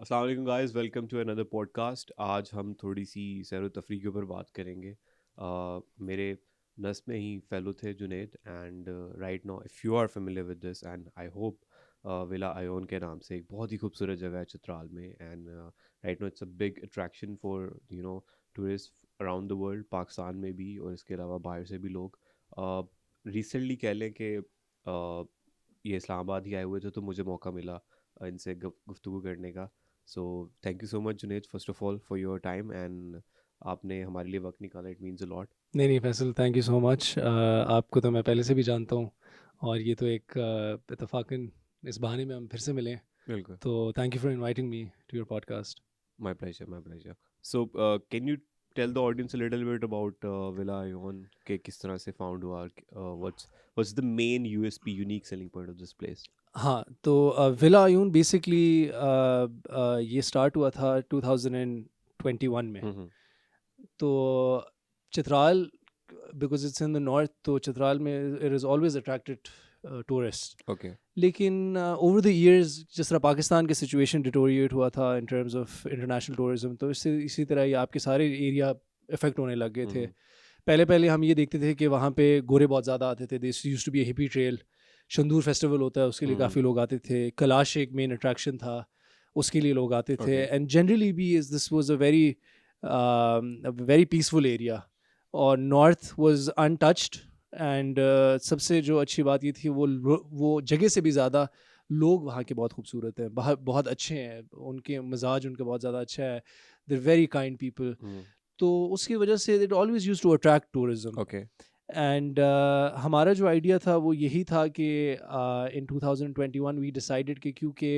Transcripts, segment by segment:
अस्सलाम वालेकुम guys, welcome to another podcast. आज हम थोड़ी सी सैर व तफरी के ऊपर बात करेंगे। मेरे नस्ब में ही फेलो थे Junaid, and right now if you are familiar with this, and I hope, villa Ayun के नाम से एक बहुत ही खूबसूरत जगह है चित्राल में। And right now it's a big attraction for tourist around the world, Pakistan में भी और इसके अलावा बाहर से भी लोग। रिसेंटली कह लें कि ये इस्लामाबाद ही आए हुए थे, तो मुझे मौका मिला इनसे गुफ्तगू करने का। So thank you so much Junaid, first of all for your time, and आपने हमारे लिए वक्त निकाला, इट मीन्स अ लॉट। नहीं Faisal, thank you so much. आपको तो मैं पहले से भी जानता हूँ और ये तो एक इत्तेफाकन इस बहाने में हम फिर से मिले, बिल्कुल, तो thank you for inviting me to your podcast. My pleasure, my pleasure. So can you tell the audience a little bit about villa Ayun, के किस तरह से फाउंड हुआ, what's the main USP, unique selling point of this place? हाँ, तो विला अयून basically ये स्टार्ट हुआ था 2021 में। हम्म। तो Chitral, because it's in the north, तो चित्राल में it is always attracted tourist. Okay. लेकिन ओवर द इयर्स जिस तरह पाकिस्तान की सिचुएशन डिटोरिएट हुआ था in terms of international tourism, तो इससे इसी तरह ही आपके सारे एरिया इफेक्ट होने लग गए थे। हम्म। पहले पहले हम ये देखते थे कि वहाँ पे गोरे बहुत ज़्यादा आते थे। This used to be hippie trail. Shandur festival होता है, उसके लिए हम्म। काफ़ी लोग आते थे। कैलाश एक मेन अट्रैक्शन था, उसके लिए लोग आते थे। ओके। एंड जनरली भी is this was a very peaceful area, और नॉर्थ वाज अनटच्ड। एंड सबसे जो अच्छी बात ये थी, वो जगह से भी ज़्यादा लोग वहाँ के बहुत खूबसूरत हैं, बहुत बहुत अच्छे हैं, उनके मिजाज उनका बहुत ज़्यादा अच्छा है। They very kind people. Hmm. तो उसकी वजह से it always use to attract tourism. Okay. And हमारा जो आइडिया था वो यही था कि इन 2021 वी डिसाइडेड कि क्योंकि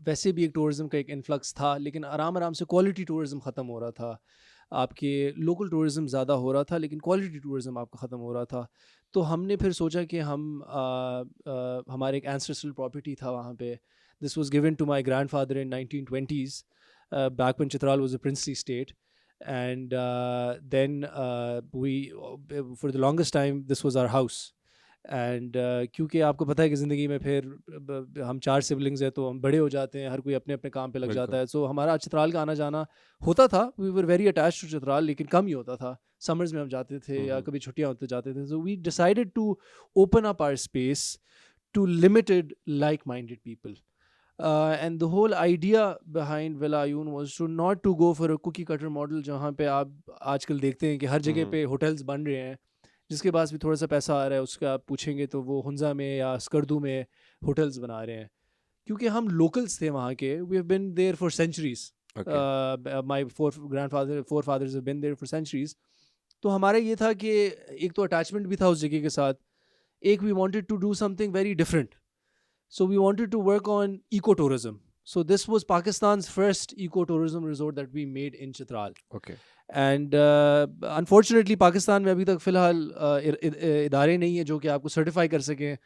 वैसे भी एक टूरिज़्म का एक इन्फ्लक्स था, लेकिन आराम आराम से क्वालिटी टूरिज़्म ख़त्म हो रहा था। आपके लोकल टूरिज़्म ज़्यादा हो रहा था, लेकिन क्वालिटी टूरिज़्म आपका ख़त्म हो रहा था। तो हमने फिर सोचा कि हम हमारे एक एंसेस्ट्रल प्रॉपर्टी था वहाँ पे। This was given to my grandfather in 1920s, back when Chitral was a princely state. And then we for the longest time this was our house. And क्योंकि आपको पता है कि ज़िंदगी में फिर हम 4 सिबलिंग्स हैं, तो हम बड़े हो जाते हैं, हर कोई अपने अपने काम पे लग जाता बिल्कुल। है। सो हमारा चित्राल का आना जाना होता था। We were very attach to Chitral, लेकिन कम ही होता था। समर्स में हम जाते थे या हम्म। कभी छुट्टियाँ होते जाते थे। So we decided to open up our space to limited like minded people. And the whole idea behind Villa Ayun was to not to go for a cookie cutter model, जहाँ पे आप आजकल देखते हैं कि हर जगह हम्म। पे होटल्स बन रहे हैं। जिसके पास भी थोड़ा सा पैसा आ रहा है, उसका आप पूछेंगे तो वो हुंजा में या स्कर्दू में होटल्स बना रहे हैं। क्योंकि हम लोकल्स थे वहाँ के, we have been there for centuries. Okay. My forefathers have been there for centuries. तो हमारा ये था कि एक तो अटैचमेंट भी था उस जगह के साथ, एक we wanted to do something very different. So we wanted to work on ecotourism. So this was Pakistan's first ecotourism resort that we made in Chitral. Okay. And unfortunately Pakistan में अभी तक फ़िलहाल इदारे नहीं है जो कि आपको सर्टिफाई कर सकें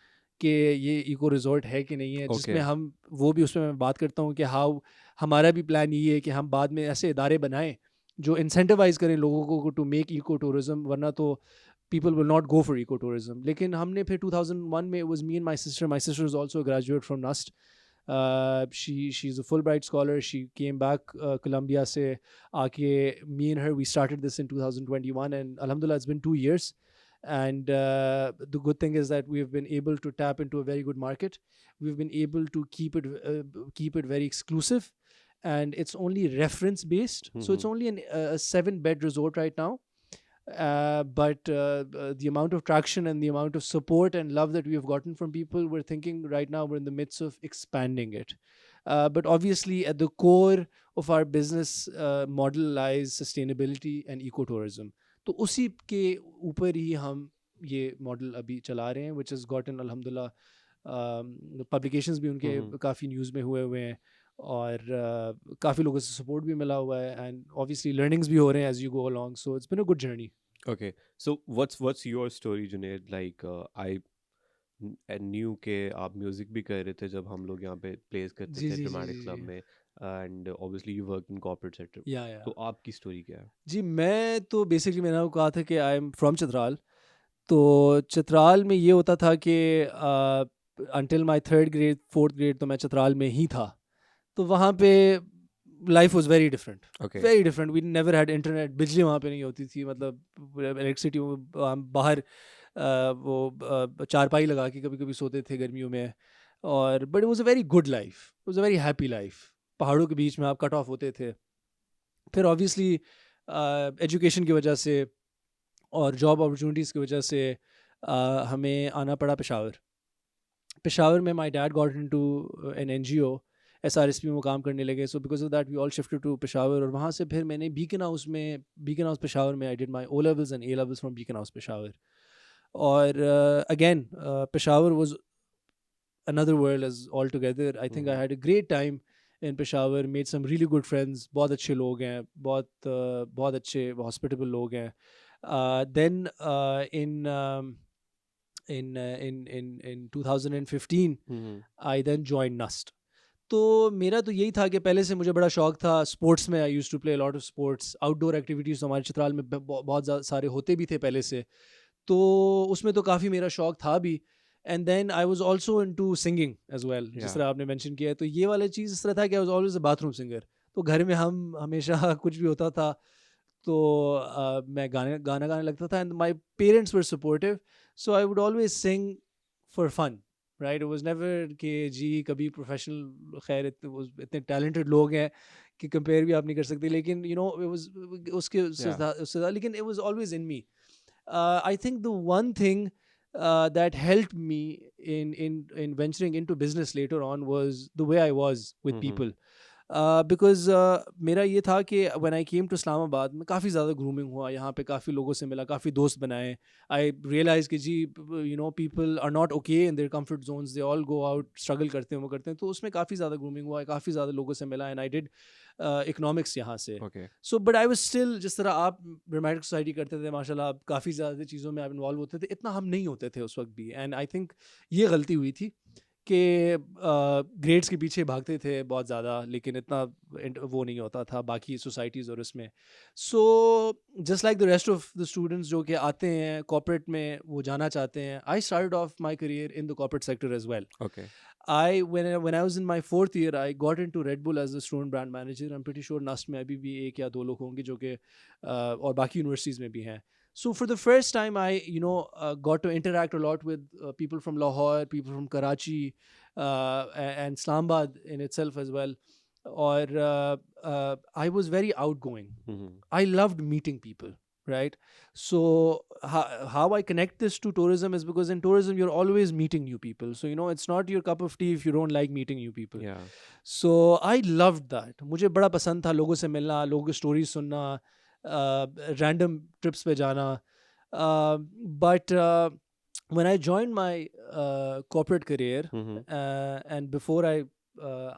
कि ये इको रिजॉर्ट है कि नहीं है, ओके। जिसमें हम वो भी उसमें मैं बात करता हूँ कि हाउ हमारा भी प्लान ये है कि हम बाद में ऐसे इदारे बनाएं जो इंसेंटिवाइज करें लोगों को टू मेक इको टूरिज्म, वरना तो people will not go for eco tourism. लेकिन हमने फिर 2001 में, it was me and my sister is also a graduate from NUST. She's a Fulbright scholar. She came back Columbia से आके, me and her we started this in 2021, and alhamdulillah it's been 2 years. And the good thing is that we've been able to tap into a very good market. We've been able to keep it very exclusive, and it's only reference based. So it's hmm. only a 7-bed resort right now. But the amount of traction and the amount of support and love that we have gotten from people, we're thinking right now we're in the midst of expanding it. But obviously, at the core of our business model lies sustainability and ecotourism. तो उसी के ऊपर ही हम ये model अभी चला रहे हैं, which has gotten alhamdulillah publications भी उनके हम्म। काफ़ी न्यूज़ में हुए हैं, और काफ़ी लोगों से सपोर्ट भी मिला हुआ है, एंड ऑब्वियसली लर्निंग्स भी हो रहे हैं as you go along. So it's been a good journey. Okay, so what's your story, Junaid? Like, I knew के आप म्यूजिक भी कर रहे थे जब हम लोग यहाँ पे प्लेस करते जी थे जी जी ड्रामेटिक जी क्लब जी. में, and obviously you work in corporate sector. या तो आपकी स्टोरी क्या है? जी, मैं तो बेसिकली मैंने आपको कहा था कि आई एम फ्रॉम चित्राल. तो चित्राल में ये होता था कि until my 3rd grade 4th grade तो मैं चित्राल में ही था. तो वहाँ पे life was very different, Okay. Very different. We never had internet, बिजली वहाँ पे नहीं होती थी, मतलब इलेक्ट्रिसिटी. हम बाहर वो चारपाई लगा के कभी कभी सोते थे गर्मियों में. और but it was a very good life, it was a very happy life. पहाड़ों के बीच में आप कट ऑफ होते थे. फिर ऑब्वियसली एजुकेशन की वजह से और जॉब अपॉर्चुनिटीज़ की वजह से हमें आना पड़ा पेशावर. पेशावर में my dad got into an NGO, SRSP में वो काम करने लगे. So because of that we all shifted to Peshawar. और वहाँ से फिर मैंने बीकन हाउस पेशावर में I did my O levels and A levels from Beaconhouse Peshawar. और again Peshawar was another world as altogether. I think I had a great time in Peshawar, made some really good friends. बहुत अच्छे लोग हैं, बहुत अच्छे hospitable लोग हैं. Then in 2015 I then joined NUST. तो मेरा तो यही था कि पहले से मुझे बड़ा शौक था स्पोर्ट्स में. I used to play lot of sports, outdoor activities हमारे चित्राल में बहुत सारे होते भी थे पहले से. तो उसमें तो काफ़ी मेरा शौक था भी. And then I was also into singing as well, जिस तरह आपने मेंशन किया है. तो ये वाली चीज़ इस तरह था कि I was always a bathroom singer. तो घर में हम हमेशा कुछ भी होता था तो मैं गाना गाने लगता था. And my parents were supportive, so I would always sing for fun. Right, it was never कि जी कभी प्रोफेशनल. खैर इतने टैलेंटेड लोग हैं कि कंपेयर भी आप नहीं कर सकते. लेकिन यू नो इट वाज उसके उससे लेकिन it was always in me. I think the one thing that helped me in venturing into business later on was the way I was with people. Because मेरा ये था कि when I came to Islamabad में काफ़ी ज़्यादा grooming हुआ. यहाँ पे काफ़ी लोगों से मिला, काफ़ी दोस्त बनाए. I realized कि जी you know people are not okay in their comfort zones. They all go out, struggle करते हैं, वो करते हैं. तो उसमें काफ़ी ज़्यादा grooming हुआ, काफ़ी ज़्यादा लोगों से मिला. And I did economics यहाँ से. Okay. So but I was still, जिस तरह आप ड्रामेटिक सोसाइटी करते थे माशाल्लाह, आप काफ़ी ज़्यादा चीज़ों में आप इन्वॉल्व होते थे, इतना हम नहीं होते थे उस वक्त भी. एंड आई थिंक ये गलती हुई थी कि ग्रेड्स के पीछे भागते थे बहुत ज़्यादा, लेकिन इतना वो नहीं होता था बाकी सोसाइटीज़ और उसमें. So just like the rest of the students जो कि आते हैं कॉर्पोरेट में, वो जाना चाहते हैं. I started off my career in the corporate sector as well. Okay. When I was in my 4th year, I got into Red Bull as a student brand manager. I'm pretty sure NUST में अभी भी एक या दो लोग होंगे जो कि और बाकी यूनिवर्सिटीज़ में भी हैं. So for the first time, I got to interact a lot with people from Lahore, people from Karachi, and Islamabad in itself as well. Or I was very outgoing. I loved meeting people. Right. So how I connect this to tourism is because in tourism you're always meeting new people. So it's not your cup of tea if you don't like meeting new people. Yeah. So I loved that. मुझे बड़ा पसंद था लोगों से मिलना, लोगों की stories सुनना, random trips पे जाना. But when I joined my corporate career, and before I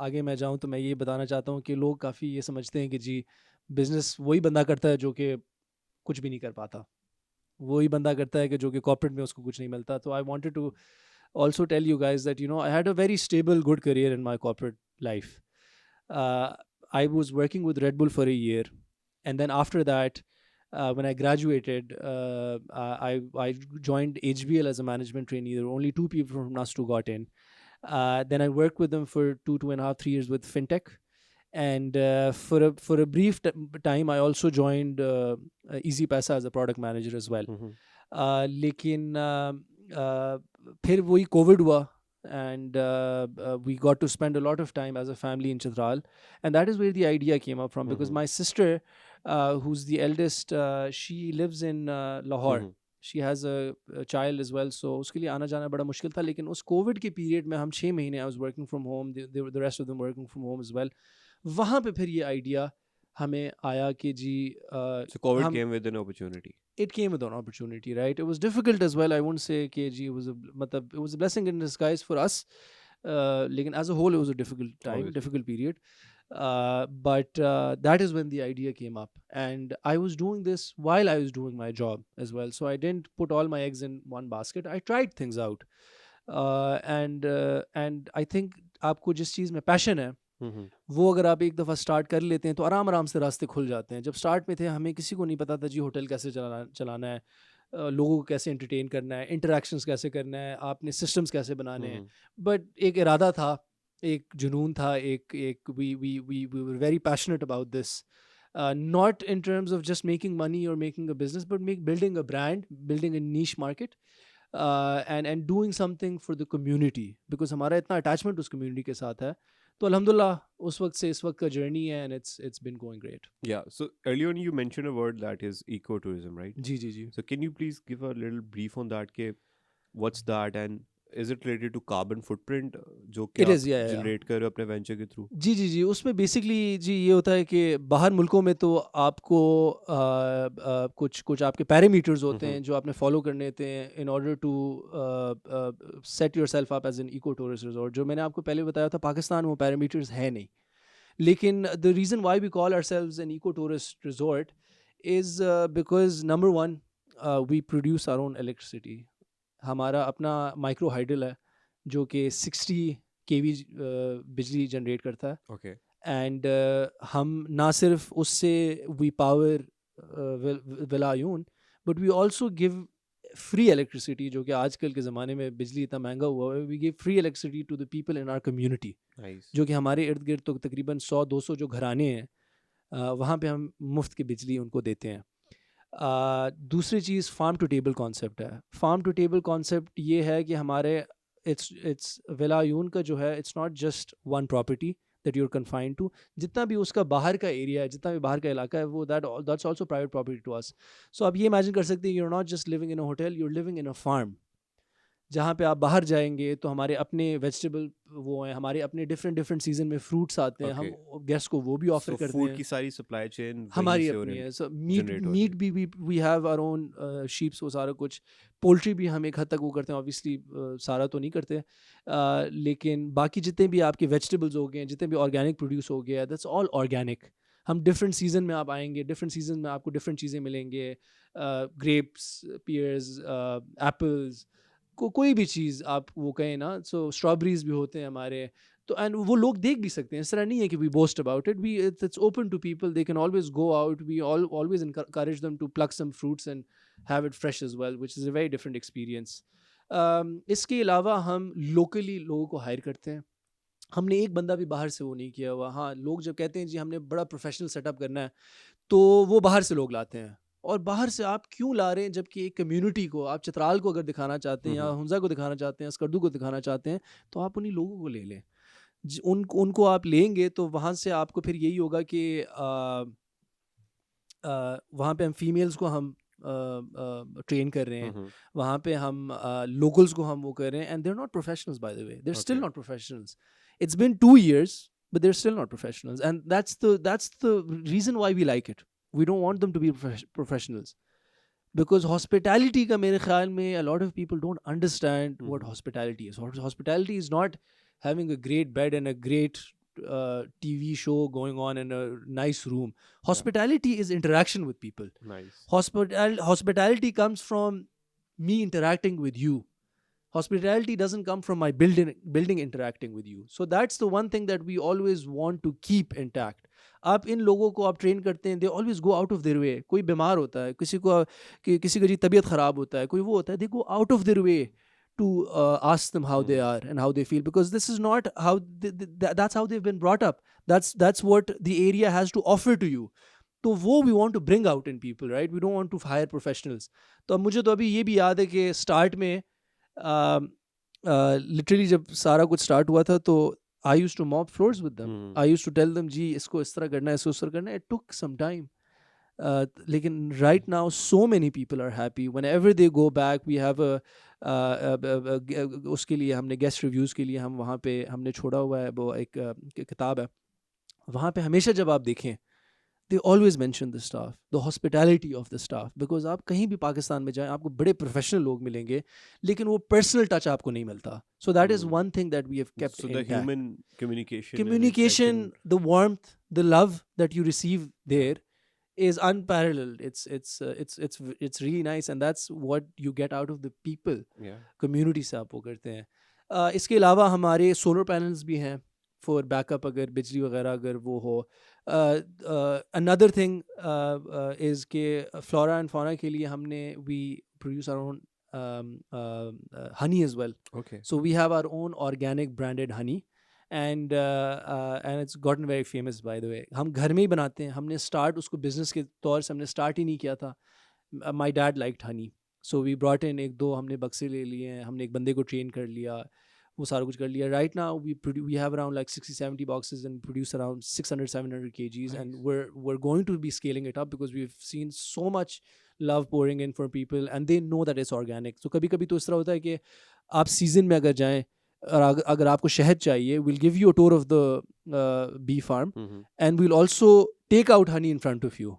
आगे मैं जाऊँ तो मैं ये बताना चाहता हूँ कि लोग काफ़ी ये समझते हैं कि जी बिजनेस वही बंदा करता है जो कि कुछ भी नहीं कर पाता, वही बंदा करता है कि जो कि कॉर्पोरेट में उसको कुछ नहीं मिलता. तो I wanted to also tell you guys that I had a very stable, good career in my corporate life. I was working with Red Bull for a year, and then after that, when I graduated, I joined HBL as a management trainee. There were only 2 people from NUST who got in. Then I worked with them for 2.5, 3 years with fintech. And for a brief time, I also joined Easy Paisa as a product manager as well. लेकिन फिर वही Covid हुआ, and we got to spend a lot of time as a family in Chitral, and that is where the idea came up from. Because my sister, who's the eldest, she lives in Lahore. She has a child as well, so उसके लिए आना जाना बड़ा मुश्किल था. लेकिन उस Covid के पीरियड में हम 6 महीने I was working from home, the rest of them working from home as well. वहाँ पे फिर ये आइडिया हमें आया कि जी So COVID came with an opportunity. It came with an opportunity, right? It was difficult as well. I won't say कि जी it was a blessing in disguise for us. लेकिन as a whole it was a difficult time, Obviously. difficult period. But that is when the idea came up, and I was doing this while I was doing my job as well. So I didn't put all my eggs in one basket. I tried things out, and I think आपको जिस चीज़ में passion है, वो अगर आप एक दफ़ा start कर लेते हैं तो आराम आराम से रास्ते खुल जाते हैं. जब स्टार्ट में थे हमें किसी को नहीं पता था जी होटल कैसे चलाना है, लोगों को कैसे एंटरटेन करना है, इंटरेक्शंस कैसे करना है, आपने सिस्टम्स कैसे बनाने हैं. बट एक इरादा था एक जुनून था, एक we were very passionate about this, not in terms of just making money or making a business, but building a brand, building a niche market, and doing something for the community, because हमारा इतना attachment उस community के साथ है. तो अल्हम्दुलिल्लाह उस वक्त से इस वक्त का journey है, and it's been going great. Yeah. So earlier on you mentioned a word that is ecotourism, right? जी जी जी. So can you please give a little brief on that? Ke what's that, and is it related to carbon footprint जो कि It आप is, yeah, yeah. generate कर रहे हो अपने venture के through? जी जी जी, उसमें बेसिकली जी ये होता है कि बाहर मुल्कों में तो आपको कुछ कुछ आपके पैरामीटर्स होते हैं जो आपने फॉलो करने होते हैं in order to set yourself up as an eco tourist resort. जो मैंने आपको पहले बताया था, पाकिस्तान में वो पैरामीटर्स है नहीं. लेकिन the reason why we call ourselves an eco tourist resort is because number one, we produce our own electricity. हमारा अपना माइक्रो हाइडल है जो कि 60 केवी बिजली जनरेट करता है. Okay. एंड हम ना सिर्फ उससे वी पावर विलायून, but we also give free electricity, जो कि आजकल के ज़माने में बिजली इतना महंगा हुआ है. We give free electricity to the people in our community, Nice. जो कि हमारे इर्द गिर्द तो तकरीबन 100-200 जो घराने हैं, वहाँ पे हम मुफ्त की बिजली उनको देते हैं. दूसरी चीज़ फार्म टू टेबल कॉन्सेप्ट है. फार्म टू टेबल कॉन्सेप्ट ये है कि हमारे इट्स विलायून का जो है, it's not just one property that you're confined to. जितना भी उसका बाहर का एरिया है, जितना भी बाहर का इलाका है, वो that's also private property to us. So आप ये इमेजिन कर सकते हैं, you are not just living in a hotel, you are living in a farm. जहाँ पे आप बाहर जाएंगे तो हमारे अपने वेजिटेबल वो हैं, हमारे अपने डिफरेंट डिफरेंट सीजन में फ्रूट्स आते हैं, Okay. हम गेस्ट को वो भी ऑफर So करते food हैं. की सारी supply chain वहीं हमारी से अपनी है. सो generate होती मीट भी we have our own sheeps, वो सारा कुछ. पोल्ट्री भी हम एक हद तक वो करते हैं, ऑब्वियसली सारा तो नहीं करते, लेकिन बाकी जितने भी आपके वेजिटेबल्स हो गए, जितने भी ऑर्गेनिक प्रोड्यूस हो गया, दैट्स ऑल ऑर्गेनिक. हम डिफरेंट सीजन में आप आएंगे, डिफरेंट सीजन में आपको डिफरेंट चीज़ें मिलेंगे. ग्रेप्स, पियर्स, एप्पल्स, कोई भी चीज़ आप वो कहें ना. सो स्ट्रॉबेरीज भी होते हैं हमारे. तो एंड वो लोग देख भी सकते हैं, इस तरह नहीं है कि we boast about it. We it's open to people, they can always go out. We always encourage them to pluck some fruits and have it fresh as well, which is a very different experience. इसके अलावा हम locally लोगों को higher करते हैं. हमने एक बंदा भी बाहर से वो नहीं किया हुआ. हाँ, लोग जब कहते हैं जी हमने बड़ा प्रोफेशनल सेटअप करना है, तो वो बाहर से लोग लाते हैं. और बाहर से आप क्यों ला रहे हैं, जबकि एक कम्युनिटी को, आप चित्राल को अगर दिखाना चाहते हैं, या हुंजा को दिखाना चाहते हैं, स्कर्दू को दिखाना चाहते हैं, तो आप उन्हीं लोगों को ले लें. उनको आप लेंगे तो वहाँ से आपको फिर यही होगा कि वहाँ पे हम फीमेल्स को हम ट्रेन कर रहे हैं, वहाँ पे हम लोकल्स को हम वो कर रहे हैं. And there not professionals, bye the way, there still not professionals. It's been 2 years, but they're still not professionals, and that's the reason why we like it. We don't want them to be professionals, because hospitality का मेरे ख्याल में a lot of people don't understand what hospitality is. Hospitality is not having a great bed and a great TV show going on in a nice room. Hospitality is interaction with people. Nice. Hospitality comes from me interacting with you. Hospitality doesn't come from my building interacting with you. So that's the one thing that we always want to keep intact. आप इन लोगों को आप train करते हैं, they always go out of their वे. कोई बीमार होता है, किसी का जी तबीयत ख़राब होता है, कोई वो होता है, they go out of their way to ask them how they are and how they feel, because this is not how that's how they've been brought up. That's what the area has to offer to you. तो वो we want to bring out in people, right? We don't want to hire professionals. तो अब मुझे तो अभी ये भी याद है कि स्टार्ट में लिटरली जब सारा कुछ स्टार्ट हुआ था, तो I used to mop floors with them. I used to tell them जी इसको इस तरह करना है, इसको इस तरह करना है. It took some time. लेकिन right now so many people are happy. Whenever they go back, we have उसके लिए हमने गेस्ट रिव्यूज़ के लिए हम वहाँ पे हमने छोड़ा हुआ है, वो एक किताब है. वहाँ पे हमेशा जब आप देखें, they always mention the staff, the hospitality of the staff, because आप कहीं भी पाकिस्तान में जाएं, आपको बड़े प्रोफेशनल लोग मिलेंगे, लेकिन वो पर्सनल टच आपको नहीं मिलता. So that is one thing that we have kept So intact. the human communication, Communication, the warmth, the love that you receive there is unparalleled. It's really nice, and that's what you get out of the people. Community से आप वो करते हैं. इसके अलावा हमारे solar panels भी हैं फॉर बैकअप, अगर बिजली वगैरह अगर वो हो. अनदर थिंग इज़ के फ्लोरा एंड फौना के लिए हमने we produce our own honey as well. Okay. So we have our own organic branded honey, and it's gotten very famous bye the वे. हम घर में ही बनाते हैं. हमने स्टार्ट उसको बिजनेस के तौर से हमने स्टार्ट ही नहीं किया था. My dad liked honey, so we brought in एक दो हमने बक्से ले लिए हैं. हमने एक बंदे को ट्रेन कर लिया, वो सारा कुछ कर लिया. Right now we have around like 60-70 boxes and produce around 600-700 kgs. Nice. And we're going to be scaling it up because we've seen so much love pouring in for people and they know that it's organic. So कभी कभी तो इस तरह होता है कि आप season में अगर जाएं और अगर आपको शहद चाहिए, we'll give you a tour of the bee farm, and we'll also take out honey in front of you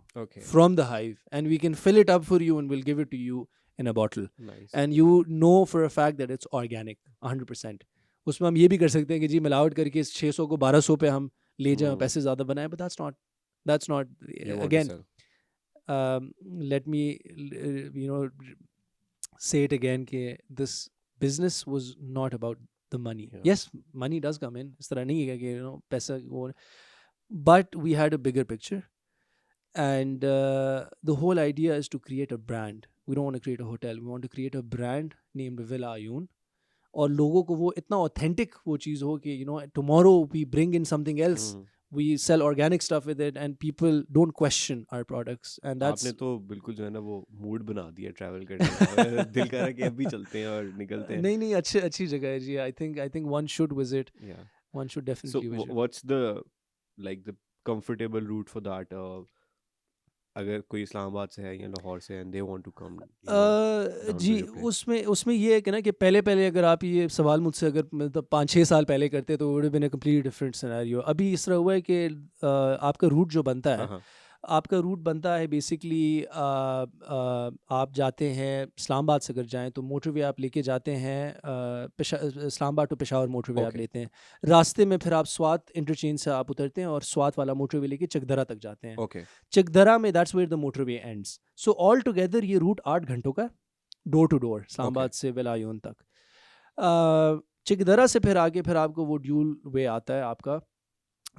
from the hive, and we can fill it up for you and we'll give it to you in a bottle. Nice. And you know for a fact that it's organic 100%. उसमें हम ये भी कर सकते हैं कि जी मिलावट करके 600 को 1200 पे हम ले जाएं, पैसे ज़्यादा बनाएं, but that's not again let me say it again कि this business was not about the money. Yes, money does come in, इस तरह नहीं है कि पैसा वो, but we had a bigger picture, and the whole idea is to create a brand. We don't want to create a hotel, we want to create a brand named Villa Ayun, और लोगों को वो इतना authentic वो चीज़ हो कि tomorrow we bring in something else, we sell organic stuff with it and people don't question our products. And that's आपने तो बिल्कुल जो है ना वो मूड बना दिया ट्रैवल करने का. दिल कर रहा है कि अभी चलते हैं और निकलते हैं. नहीं अच्छी जगह है जी. I think one should visit. Yeah, one should definitely visit. So what's the comfortable route for that? अगर कोई इस्लामाबाद से है या लाहौर से and they want to come जी उसमें ये है कि ना कि पहले अगर आप ये सवाल मुझसे अगर मतलब 5-6 साल पहले करते तो would have been a completely different scenario. अभी इस तरह हुआ है कि आपका रूट जो बनता है, आपका रूट बनता है बेसिकली आप जाते हैं इस्लामाबाद से अगर जाएं तो मोटरवे आप लेके जाते हैं, इस्लामाबाद टू पेशावर मोटरवे आप लेते हैं. रास्ते में फिर आप स्वात इंटरचेंज से आप उतरते हैं और स्वात वाला मोटरवे लेके चकदरा तक जाते हैं. चकदरा में that's where the motorway ends. So all together ये रूट 8 घंटों का डोर टू डोर इस्लामाबाद से विला अयून तक. चकदरा से फिर आगे फिर आपको वो ड्यूल वे आता है आपका,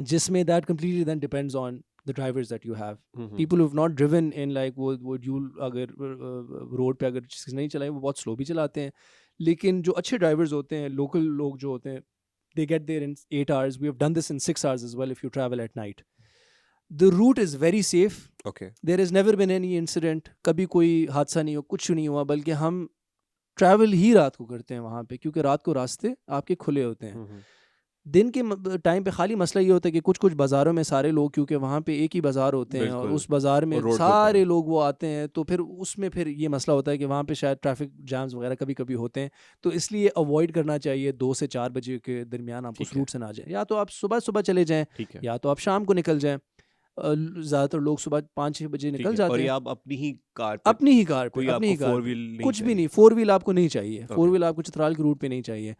जिसमें that completely then depends on the drivers that you have. People who've not driven in like वो ड्यूल अगर रोड पे अगर किसी नहीं चलाए वो बहुत स्लो भी चलाते हैं, लेकिन जो अच्छे ड्राइवर्स होते हैं, लोकल लोग जो होते हैं, they get there in 8 hours. We have done this in 6 hours as well if you travel at night. The route is very safe. There has never been any incident. कभी कोई हादसा नहीं हुआ, कुछ नहीं हुआ, बल्कि हम ट्रैवल ही रात को करते हैं वहाँ पे, क्योंकि रात को रास्ते आपके खुले होते हैं. दिन के टाइम पे खाली मसला ये होता है कि कुछ बाज़ारों में सारे लोग, क्योंकि वहाँ पे एक ही बाज़ार होते हैं और उस बाज़ार में सारे लोग वो आते हैं, तो फिर उसमें फिर ये मसला होता है कि वहाँ पे शायद ट्रैफिक जैम्स वगैरह कभी कभी होते हैं. तो इसलिए अवॉइड करना चाहिए 2 से 4 बजे के दरमियान आप उस रूट से ना जाएं. या तो आप सुबह चले जाएं या तो आप शाम को निकल जाएं. ज़्यादातर लोग सुबह 5-6 बजे निकल जाते हैं. और ये आप अपनी ही कार पे 4 व्हील कुछ भी नहीं, 4 व्हील आपको नहीं चाहिए. 4 व्हील आपको चित्राल के रूट पे नहीं चाहिए.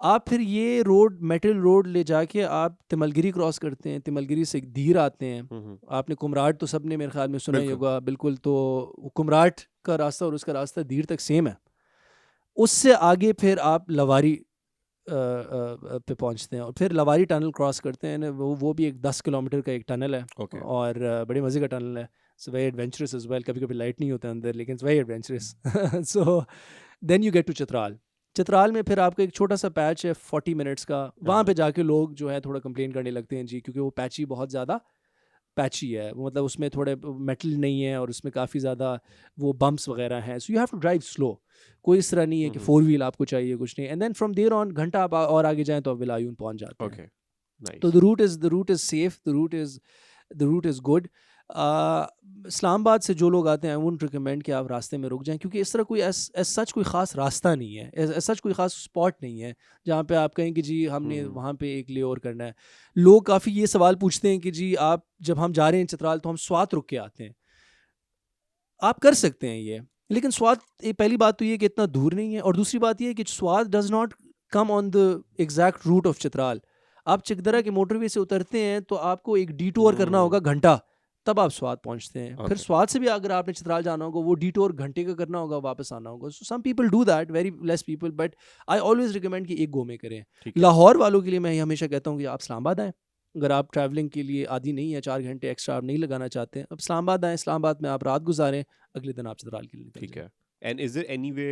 आप फिर ये रोड मेटल रोड ले जाके आप तिमलगिरी क्रॉस करते हैं, तिमलगिरी से धीर आते हैं. आपने कुमराट तो सबने मेरे ख्याल में सुना ही होगा. बिल्कुल, तो कुमराट का रास्ता और उसका रास्ता धीर तक सेम है. उससे आगे फिर आप लवारी पे पहुंचते हैं और फिर लवारी टनल क्रॉस करते हैं. वो भी एक 10 किलोमीटर का एक टनल है. और बड़े मज़े का टनल है. It's very adventurous as well. कभी लाइट नहीं होता अंदर, लेकिन it's very adventurous. So then you get to Chitral में फिर आपका एक छोटा सा पैच है 40 मिनट्स का. वहाँ पे जाके लोग जो है थोड़ा कंप्लेन करने लगते हैं जी, क्योंकि वो पैची बहुत ज़्यादा पैची है. मतलब उसमें थोड़े मेटल नहीं है और उसमें काफ़ी ज़्यादा वो बम्प्स वगैरह हैं. So you have to drive slow. कोई इस तरह नहीं है कि 4 व्हील आपको चाहिए, कुछ नहीं. And then from there on घंटा आप और आगे जाएँ तो आप विला अयून पहुँच जाते हैं. तो the route is safe, the route is good. Islamabad से जो लोग आते हैं आई वुडंट रिकमेंड कि आप रास्ते में रुक जाएं, क्योंकि इस तरह कोई सच कोई ख़ास रास्ता नहीं है, सच कोई ख़ास स्पॉट नहीं है जहाँ पे आप कहें कि जी हमने वहाँ पे एक ले और करना है. लोग काफ़ी ये सवाल पूछते हैं कि जी आप जब हम जा रहे हैं चित्राल तो हम स्वात रुक के आते हैं. आप कर सकते हैं ये, लेकिन स्वात पहली बात तो ये कि इतना दूर नहीं है, और दूसरी बात ये है कि Swat does not come on the exact route of Chitral. आप चकदरा के मोटरवे से उतरते हैं तो आपको एक डिटूर करना होगा घंटा, तब आप स्वाद पहुंचते हैं. फिर स्वाद से भी अगर आपने चित्राल जाना होगा वो डिटोर घंटे का करना होगा, वापस आना होगा. So some people do that, very less people, but I always recommend कि एक गो में करें. लाहौर वालों के लिए मैं हमेशा कहता हूँ कि आप इस्लामाबाद आएँ. अगर आप ट्रैवलिंग के लिए आदी नहीं है, 4 घंटे एक्स्ट्रा आप नहीं लगाना चाहते हैं, अब इस्लामाबाद आएँ. इस्लामाबाद में आप रात गुजारें, अगले दिन आप चित्राल के लिए. ठीक है. And is there any way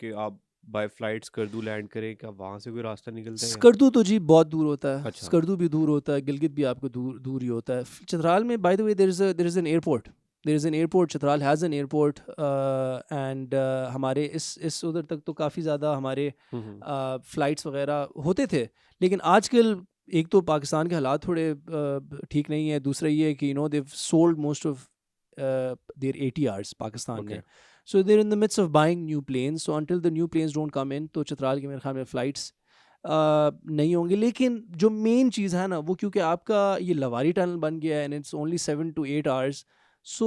कि आप बाय फ्लाइट स्कर्दू लैंड करें, क्या वहाँ से कोई रास्ता निकलता है? स्कर्दू तो जी बहुत दूर होता है, अच्छा। स्कर्दू भी दूर होता है, गिलगित भी आपको दूर दूर ही होता है। चित्राल में by the way there is an airport, there is an airport, Chitral has an airport and हमारे इस उधर तक तो काफ़ी ज़्यादा हमारे हम्म। फ़्लाइट्स वगैरह होते थे। लेकिन आजकल एक तो पाकिस्तान के हालात थोड़े ठीक नहीं है, दूसरा ये है कि they've sold most of their ATRs Pakistan okay. ने, so they're in the mids of buying new planes, so until the new planes don't come in तो चित्राल के मेरे ख्याल में फ़्लाइट्स नहीं होंगे। लेकिन जो मेन चीज़ है ना वो, क्योंकि आपका ये लवारी टनल बन गया है and it's only 7 to 8 hours, सो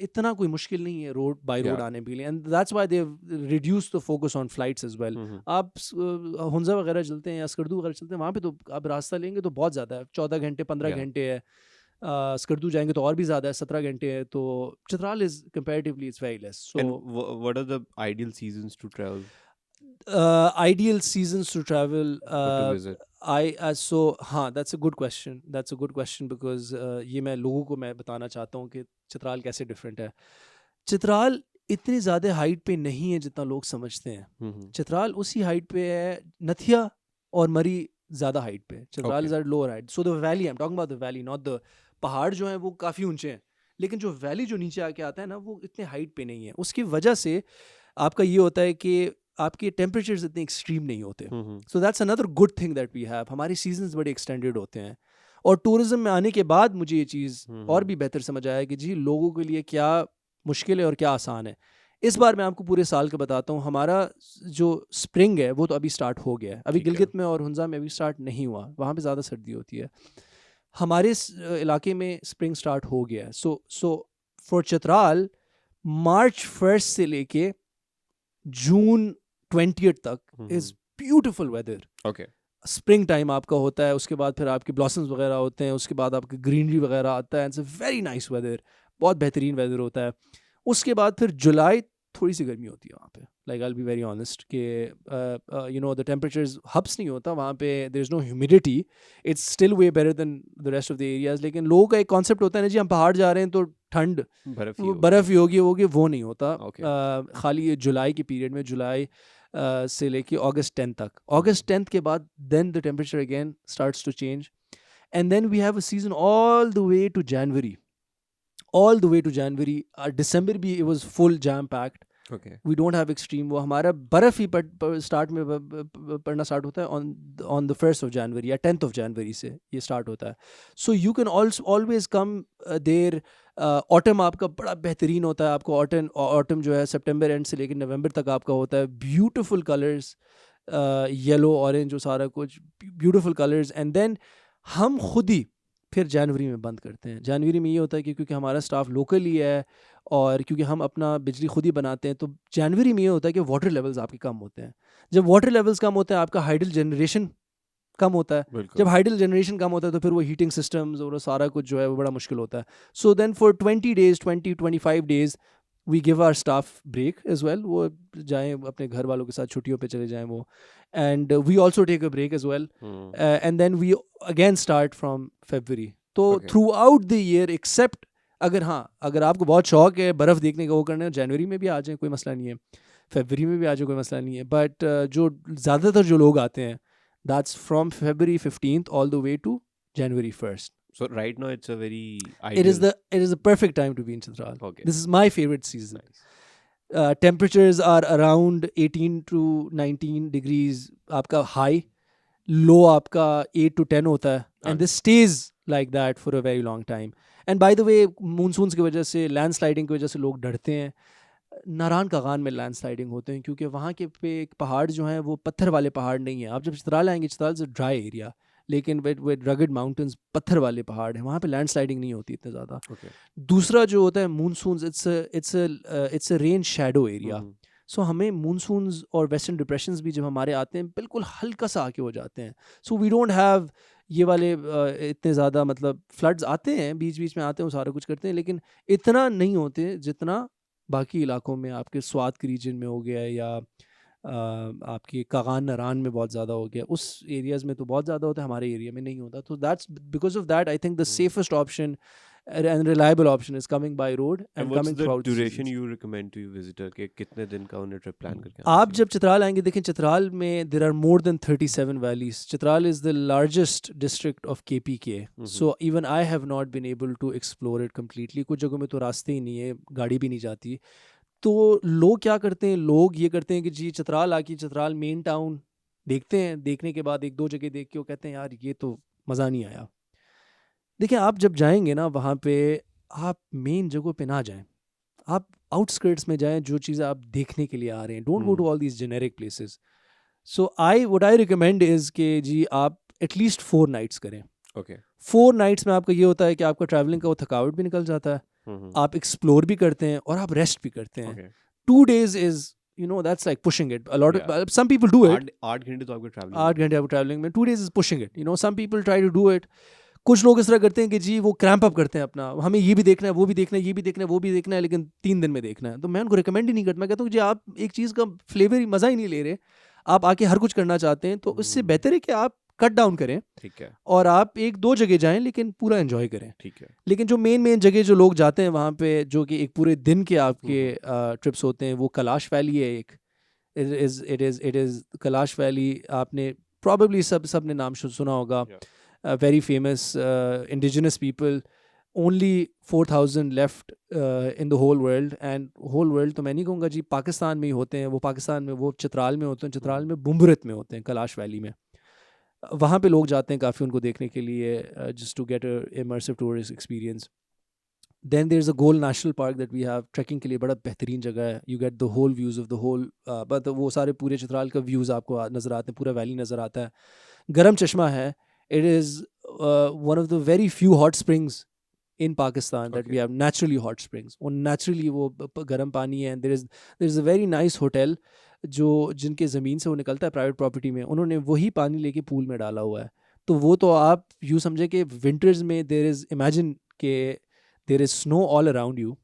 इतना कोई मुश्किल नहीं है रोड बाय या। रोड आने के लिए, and that's why they reduce the focus on flights as well. Hmm. आप हुंजा वगैरह चलते हैं या स्कर्दू वगैरह चलते हैं, वहाँ पे तो आप रास्ता लेंगे तो बहुत ज़्यादा है, 14 घंटे 15 या। घंटे है। स्कर्दू जाएंगे तो और भी ज़्यादा है, 17 घंटे है। तो Chitral is comparatively it's very less. And so what are the ideal seasons to travel ideal seasons to travel, or to visit? so हाँ, that's a good question, that's a good question because ये मैं लोगों को मैं बताना चाहता हूँ कि चित्राल कैसे डिफरेंट है। चित्राल इतनी ज़्यादा हाइट पे नहीं है जितना लोग समझते हैं। हम्म। चित्राल उसी हाइट पे है, नथिया और मरी ज़्यादा हाइट पे, Chitral okay. Is at lower height. So the valley, I am talking about the valley, not the पहाड़ जो हैं वो काफ़ी ऊंचे हैं, लेकिन जो वैली जो नीचे आके आता है ना वो इतने हाइट पे नहीं है। उसकी वजह से आपका ये होता है कि आपके टेम्परेचर्स इतने एक्सट्रीम नहीं होते। Hmm. So that's another good thing that we have, हमारे सीजन्स बड़े एक्सटेंडेड होते हैं। और टूरिज्म में आने के बाद मुझे ये चीज़ और भी बेहतर समझ आया कि जी लोगों के लिए क्या मुश्किल है और क्या आसान है। इस बार मैं आपको पूरे साल का बताता हूँ। हमारा जो स्प्रिंग है वो तो अभी स्टार्ट हो गया है, अभी ठीक है। गिलगित में और हुंजा में अभी स्टार्ट नहीं हुआ, वहाँ पे ज़्यादा सर्दी होती है। हमारे इलाके में स्प्रिंग स्टार्ट हो गया है। सो फॉर चित्राल मार्च 1 से लेके जून 20 तक is beautiful weather. Okay. Spring time आपका होता है, उसके बाद फिर आपके ब्लॉसम्स वगैरह होते हैं, उसके बाद आपके ग्रीनरी वगैरह आता है, it's a very nice weather, बहुत बेहतरीन वेदर होता है। उसके बाद फिर जुलाई थोड़ी सी गर्मी होती है वहाँ पे, like I will be very honest कि द टेम्परेचर्स हब्स नहीं होता वहाँ पे, there is no humidity, it's still way better than the rest of the areas. लेकिन लोगों का एक कॉन्सेप्ट होता है ना जी, हम पहाड़ जा रहे हैं तो ठंड बर्फ ही वो होगी। बर्फ़ ही होगी वो नहीं होता। ओके। खाली ये जुलाई के पीरियड में, जुलाई से लेके अगस्त 10 तक, अगस्त 10 के बाद then the temperature again starts to change, and then we have a season all the way to January, all the way to January. दिसंबर भी it was full jam packed, okay. We don't have extreme, वो हमारा बर्फ़ ही start में पड़ना start होता है on the 1st of January या 10th of January से ये स्टार्ट होता है। सो you can always come there. Autumn आपका बड़ा बेहतरीन होता है, आपको ऑटम जो है सितंबर एंड से लेकर नवंबर तक आपका होता है, ब्यूटीफुल कलर्स, येलो ऑरेंज जो सारा कुछ ब्यूटीफुल कलर्स। एंड देन हम खुद ही फिर जनवरी में बंद करते हैं। जनवरी में ये होता है कि क्योंकि हमारा स्टाफ लोकल ही है और क्योंकि हम अपना बिजली खुद ही बनाते हैं, तो जनवरी में ये होता है कि वाटर लेवल्स आपके कम होते हैं। जब वाटर लेवल्स कम होते हैं आपका हाइडल जनरेशन कम होता है, बिल्कुल। जब हाइडल जनरेशन कम होता है तो फिर वो हीटिंग सिस्टम्स और वो सारा कुछ जो है वो बड़ा मुश्किल होता है। So then for 20 days 20-25 days we give our staff break as well, वो जाएँ अपने घर वालों के साथ छुट्टियों पे चले जाएँ वो, and we also take a break as well, and then we again start from February। तो Okay. Throughout the year except अगर आपको बहुत शौक है बर्फ़ देखने का वो करना, जनवरी में भी आ जाए कोई मसला नहीं है, फरवरी में भी आ जाए कोई मसला नहीं है, बट जो ज़्यादातर जो लोग आते हैं that's from February 15th all the way to January 1st. So right now it's a very It is ideal. the perfect time to be in Chitral. Okay. This is my favorite season. Nice. Temperatures are around 18 to 19 degrees आपका high, low आपका 8 to 10 होता है, and this stays like that for a very long time. And by the way, monsoons की वजह से landsliding की वजह से लोग डरते हैं। नारान कागान में लैंडस्लाइडिंग होते हैं क्योंकि वहाँ के पे पहाड़ जो हैं वो पत्थर वाले पहाड़ नहीं हैं। आप जब चित्राल आएंगे, चित्राल से ड्राई एरिया, लेकिन विद रगड माउंटेन्स पत्थर वाले पहाड़ हैं, वहाँ पे लैंडस्लाइडिंग नहीं होती इतना ज़्यादा। Okay. दूसरा जो होता है monsoons, it's a rain shadow area. So हमें मूनसून्स और वेस्टर्न डिप्रेशंस भी जब हमारे आते हैं बिल्कुल हल्का सा आके हो जाते हैं। सो वी डोंट हैव ये वाले इतने ज़्यादा, मतलब फ्लड्स आते हैं बीच बीच में आते हैं, वो सारा कुछ करते हैं, लेकिन इतना नहीं होते जितना बाकी इलाकों में, आपके स्वात के रीजन में हो गया या आपकी कागान नारान में बहुत ज़्यादा हो गया, उस एरियाज़ में तो बहुत ज़्यादा होता है, हमारे एरिया में नहीं होता। तो that's because of that I think the safest option and reliable option is coming by road And and what's coming the throughout the duration seasons. you recommend to your visitor कि कितने दिन का उन्हें trip plan करके आना आप चाहिए? जब चित्राल आएंगे, देखें चित्राल में there are more than 37 valleys. Chitral is the largest district of KPK. So even I have not been able to explore it completely. कुछ जगहों में तो रास्ते ही नहीं है, गाड़ी भी नहीं जाती. तो लोग क्या करते हैं, लोग ये करते हैं कि जी चित्राल आके चित्राल मेन टाउन देखते हैं, देखने के बाद एक दो जगह देख के वो कहते हैं यार ये तो मज़ा नहीं आया. देखिए आप जब जाएंगे ना वहाँ पे, आप मेन जगहों पे ना जाएं, आप आउटस्कर्ट्स में जाएं, जो चीज़ें आप देखने के लिए आ रहे हैं. Don't go to all these generic places. So what I recommend is कि जी आप एटलीस्ट 4 नाइट्स करें. Okay. 4 नाइट्स में आपका ये होता है कि आपका ट्रैवलिंग का वो थकावट भी निकल जाता है, आप एक्सप्लोर भी करते हैं और आप रेस्ट भी करते हैं. Okay. 2 days is, you know, that's like pushing it. A lot Yeah. of some people do it. 8 घंटे तो आपके ट्रैवलिंग 8 घंटे आप ट्रैवलिंग में, 2 days is pushing it. You know, some people try to do it. कुछ लोग इस तरह करते हैं कि जी वो क्रैम्प अप करते हैं अपना, हमें ये भी देखना है, वो भी देखना है, ये भी देखना है, वो भी देखना है, लेकिन 3 दिन में देखना है. तो मैं उनको रिकमेंड ही नहीं करता. मैं कहता हूँ कि जी आप एक चीज़ का फ्लेवर ही मज़ा ही नहीं ले रहे, आप आके हर कुछ करना चाहते हैं, तो इससे बेहतर है कि आप कट डाउन करें. ठीक है. और आप 1-2 जगह जाएं लेकिन पूरा एंजॉय करें. ठीक है. लेकिन जो मेन जगह जो लोग जाते हैं वहाँ पे, जो कि एक पूरे दिन के आपके ट्रिप्स होते हैं, वो कैलाश वैली है एक. It is Kailash valley. आपने प्रॉबेबली सब ने नाम सुना होगा. Very famous indigenous people. Only 4,000 left in the whole world. And whole world तो मैं नहीं कहूँगा जी, पाकिस्तान में ही होते हैं वो. पाकिस्तान में वो चित्राल में होते हैं, चित्राल में बुम्बरत में होते हैं, कैलाश वैली में. वहाँ पे लोग जाते हैं काफ़ी उनको देखने के लिए, just to get a immersive tourist experience. Then there's a Goal National Park that we have. Trekking के लिए बड़ा बेहतरीन जगह है. You get the whole views of the whole, but वो सारे पूरे चित्राल का व्यूज़ आपको नज़र आते हैं, पूरा वैली नज़र आता है. गरम चश्मा है. It is one of the very few hot springs in Pakistan that we have, naturally hot springs. और naturally वो गर्म पानी है. There is a very nice hotel जो जिनके ज़मीन से वो निकलता है प्राइवेट प्रॉपर्टी में, उन्होंने वही पानी लेके पूल में डाला हुआ है. तो वो तो आप यूँ समझे कि विंटर्स में imagine के there is snow all around you,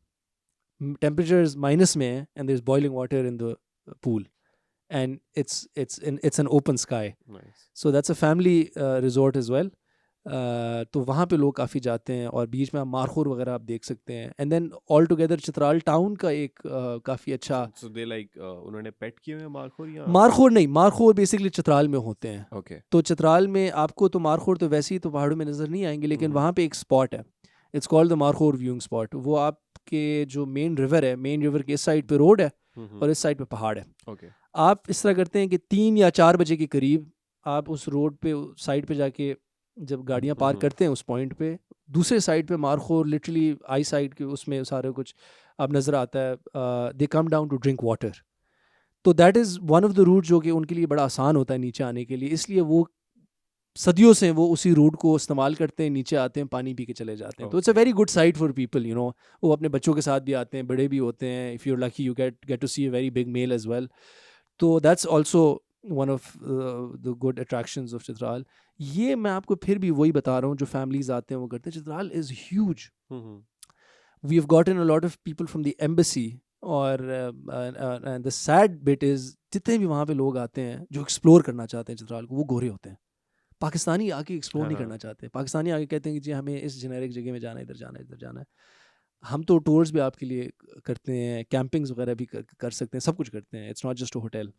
temperatures minus में है, and there is boiling water in the pool. And it's an open sky. Nice. So that's a family resort as well. तो वहाँ पे लोग काफ़ी जाते हैं और बीच में आप मारखोर वगैरह आप देख सकते हैं. And then all together Chitral town का एक काफ़ी अच्छा. So they like उन्होंने पेट किए हुए मारखोर या? मारखोर नहीं, मारखोर बेसिकली चित्राल में होते हैं. Okay. तो चित्राल में आपको तो मारखोर तो वैसे ही तो पहाड़ों में नज़र नहीं आएंगे, लेकिन वहाँ पे एक स्पॉट है. It's called the markhor viewing spot. वो आपके जो मेन रिवर है, मेन रिवर के इस साइड पे रोड है और इस साइड पे पहाड़ है. Okay. आप इस तरह करते हैं कि 3 या 4 बजे के करीब आप उस रोड पे साइड पे जाके जब गाड़ियाँ पार्क करते हैं उस पॉइंट पे, दूसरे साइड पे मारखोर लिटरली आई साइड के उसमें सारे कुछ अब नज़र आता है. They come down to drink water. तो that is one of the route जो कि उनके लिए बड़ा आसान होता है नीचे आने के लिए. इसलिए वो सदियों से वो उसी रूट को इस्तेमाल करते हैं, नीचे आते हैं, पानी पी के चले जाते हैं. तो it's a very good site for people, you know. वो अपने बच्चों के साथ भी आते हैं, बड़े भी होते हैं. If you are lucky you get to see a very big male as well. तो that's also one of the good attractions of Chitral. ये मैं आपको फिर भी वही बता रहा हूँ जो फैमिलीज आते हैं वो करते हैं. Chitral is huge. We have gotten a lot of people from the embassy. और द सैड बिट इज़ जितने भी वहाँ पे लोग आते हैं जो एक्सप्लोर करना चाहते हैं चित्राल को, वो गोरे होते हैं. पाकिस्तानी आके एक्सप्लोर नहीं करना चाहते. पाकिस्तानी आके कहते हैं कि जी हमें इस जेनेरिक जगह में जाना है, इधर जाना है, इधर जाना है. हम तो टूर्स भी आपके लिए करते हैं, कैंपिंग्स वगैरह भी कर सकते हैं, सब कुछ करते हैं. It's not just a hotel.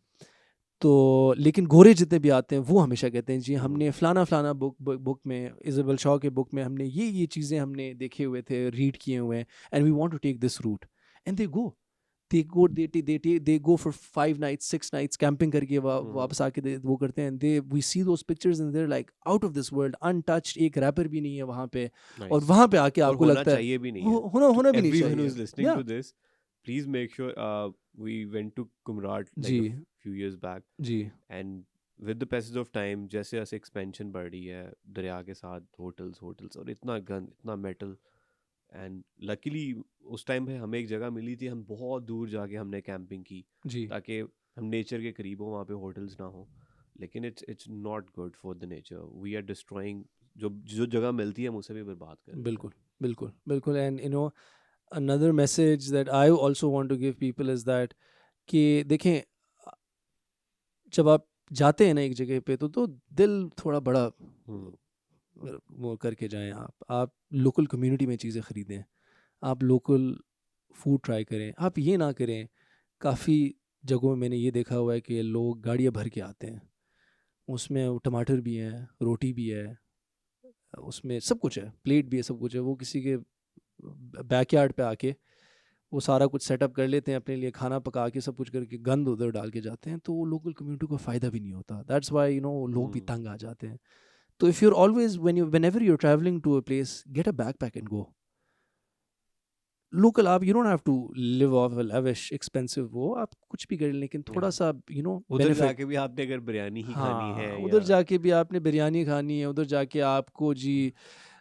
तो लेकिन गोरे जितने भी आते हैं वो हमेशा कहते हैं जी हमने फ़लाना बुक में, इज़ाबेल शॉ के बुक में हमने ये चीज़ें हमने देखे हुए थे, रीड किए हुए हैं, and we want to take this route. And they go for 5 nights 6 nights camping करके वापस आके वो करते हैं. We see those pictures and they're like out of this world, untouched. एक रैपर भी नहीं है वहाँ पे. और वहाँ पे आके आपको लगता है चाहिए भी नहीं है. होना भी नहीं चाहिए. Everyone who's listening to this, please make sure we went to Kumrat like a few years back. Ji. And with the passage of time, जैसे जैसे expansion बढ़ रही है दरिया के साथ, होटल्स और इतना गंद, इतना मेटल. एंड लकीली उस टाइम पे हमें एक जगह मिली थी, हम बहुत दूर जाके हमने कैंपिंग की जी. ताकि हम नेचर के करीब हो, वहाँ पे होटल्स ना हो. लेकिन it's not good for the nature. We are destroying जो जगह मिलती है हम उसे भी बर्बाद कर. बिल्कुल. And you know another message that I also want to give people is that कि देखें जब आप जाते हैं ना एक जगह पे तो दिल थोड़ा बड़ा वो करके जाएं। आप लोकल कम्युनिटी में चीज़ें ख़रीदें, आप लोकल फूड ट्राई करें। आप ये ना करें, काफ़ी जगहों में मैंने ये देखा हुआ है कि लोग गाड़ियाँ भर के आते हैं, उसमें वो टमाटर भी हैं, रोटी भी है, उसमें सब कुछ है, प्लेट भी है, सब कुछ है। वो किसी के बैकयार्ड पे आके वो सारा कुछ सेटअप कर लेते हैं अपने लिए, खाना पका के सब कुछ करके गंद उधर डाल के जाते हैं, तो वो लोकल कम्युनिटी को फ़ायदा भी नहीं होता। दैट्स वाई लोग भी तंग आ जाते हैं। तो if you're always whenever you're travelling to a place, get a backpack and go local. आप you don't have to live off lavish expensive, वो आप कुछ भी करें, लेकिन थोड़ा सा उधर बेनिफिट। जाके भी आपने अगर बिरयानी ही खानी है हाँ, या उधर जाके भी आपने बिरयानी खानी है, उधर जाके आपको जी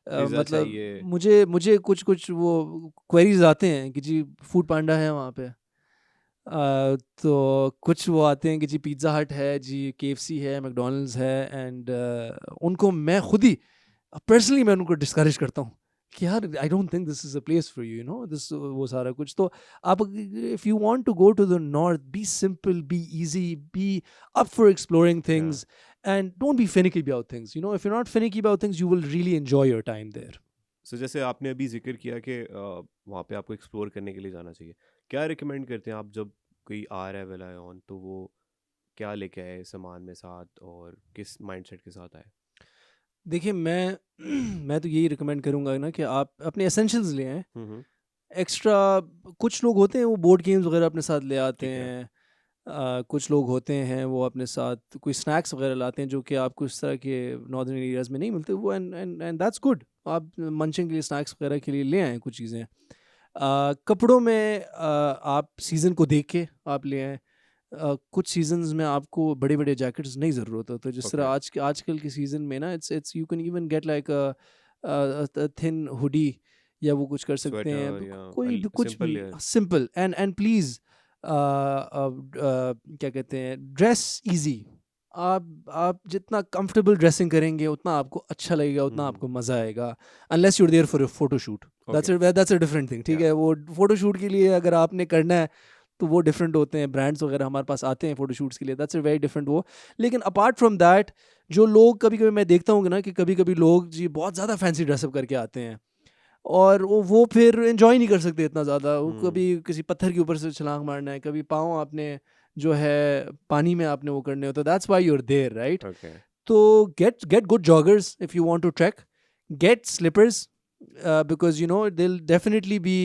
पिज़्ज़ा मतलब चाहिए। मुझे मुझे कुछ कुछ वो क्वेरीज आते हैं कि जी फूड पांडा है वहाँ पे, तो कुछ वो आते हैं कि जी पिज़्ज़ा हट है, जी केएफसी है, मैकडोनल्ड्स है, एंड उनको मैं खुद ही पर्सनली मैं उनको डिस्करेज करता हूँ कि यार I don't think this is a place for you, this वो सारा कुछ। तो आप if you want to go to the north, be simple, be easy, be up for exploring या things, and don't be finicky about things. If you not finicky about things, you will really enjoy your time there. So जैसे आपने अभी जिक्र किया कि वहाँ पे आपको एक्सप्लोर करने के लिए जाना चाहिए, क्या रिकमेंड करते हैं आप जब कोई आ रहा है वेला ऑन, तो वो क्या लेके आए सामान में साथ और किस माइंडसेट के साथ आए? देखिए मैं मैं तो यही रिकमेंड करूँगा ना कि आप अपने एसेंशियल्स ले आएँ। हम्म। एक्स्ट्रा कुछ लोग होते हैं वो बोर्ड गेम्स वगैरह अपने साथ ले आते ठीक है। हैं। कुछ लोग होते हैं वो अपने साथ कोई स्नैक्स वगैरह लाते हैं जो कि आपको इस तरह के नॉर्दर्न एरियाज़ में नहीं मिलते, वो and and and that's good. आप मंचिंग के लिए स्नैक्स वगैरह के लिए ले आएँ कुछ चीज़ें। कपड़ों में आप सीज़न को देख के आप ले आएँ। कुछ सीजन्स में आपको बड़े बड़े जैकेट्स नहीं ज़रूरत होता, तो जिस तरह ओके। आजकल के सीज़न में ना it's you can even get like a thin hoodie, या वो कुछ कर सकते हैं, स्वेटर या कोई भी कुछ सिंपल भी लेयर। सिंपल। एंड प्लीज़ क्या कहते हैं, ड्रेस इजी। आप जितना कंफर्टेबल ड्रेसिंग करेंगे उतना आपको अच्छा लगेगा, उतना हम्म। आपको मज़ा आएगा। Unless you're there for a photo shoot, okay. That's a different thing. ठीक या है, वो फोटो शूट के लिए अगर आपने करना है तो वो डिफरेंट होते हैं, ब्रांड्स वगैरह हमारे पास आते हैं फोटोशूट्स के लिए, दैट्स अ वेरी डिफरेंट वो। लेकिन अपार्ट फ्रॉम दैट, जो लोग कभी कभी मैं देखता हूँ ना कि कभी कभी लोग जी बहुत ज़्यादा फैंसी ड्रेसअप करके आते हैं, और वो फिर एंजॉय नहीं कर सकते इतना ज़्यादा। वो हम्म। कभी किसी पत्थर के ऊपर से छलांग मारना है, कभी पाँव आपने जो है पानी में आपने वो करने होते, that's why you're there, right? Okay. तो get good joggers if you want to trek. Get slippers, because there'll definitely be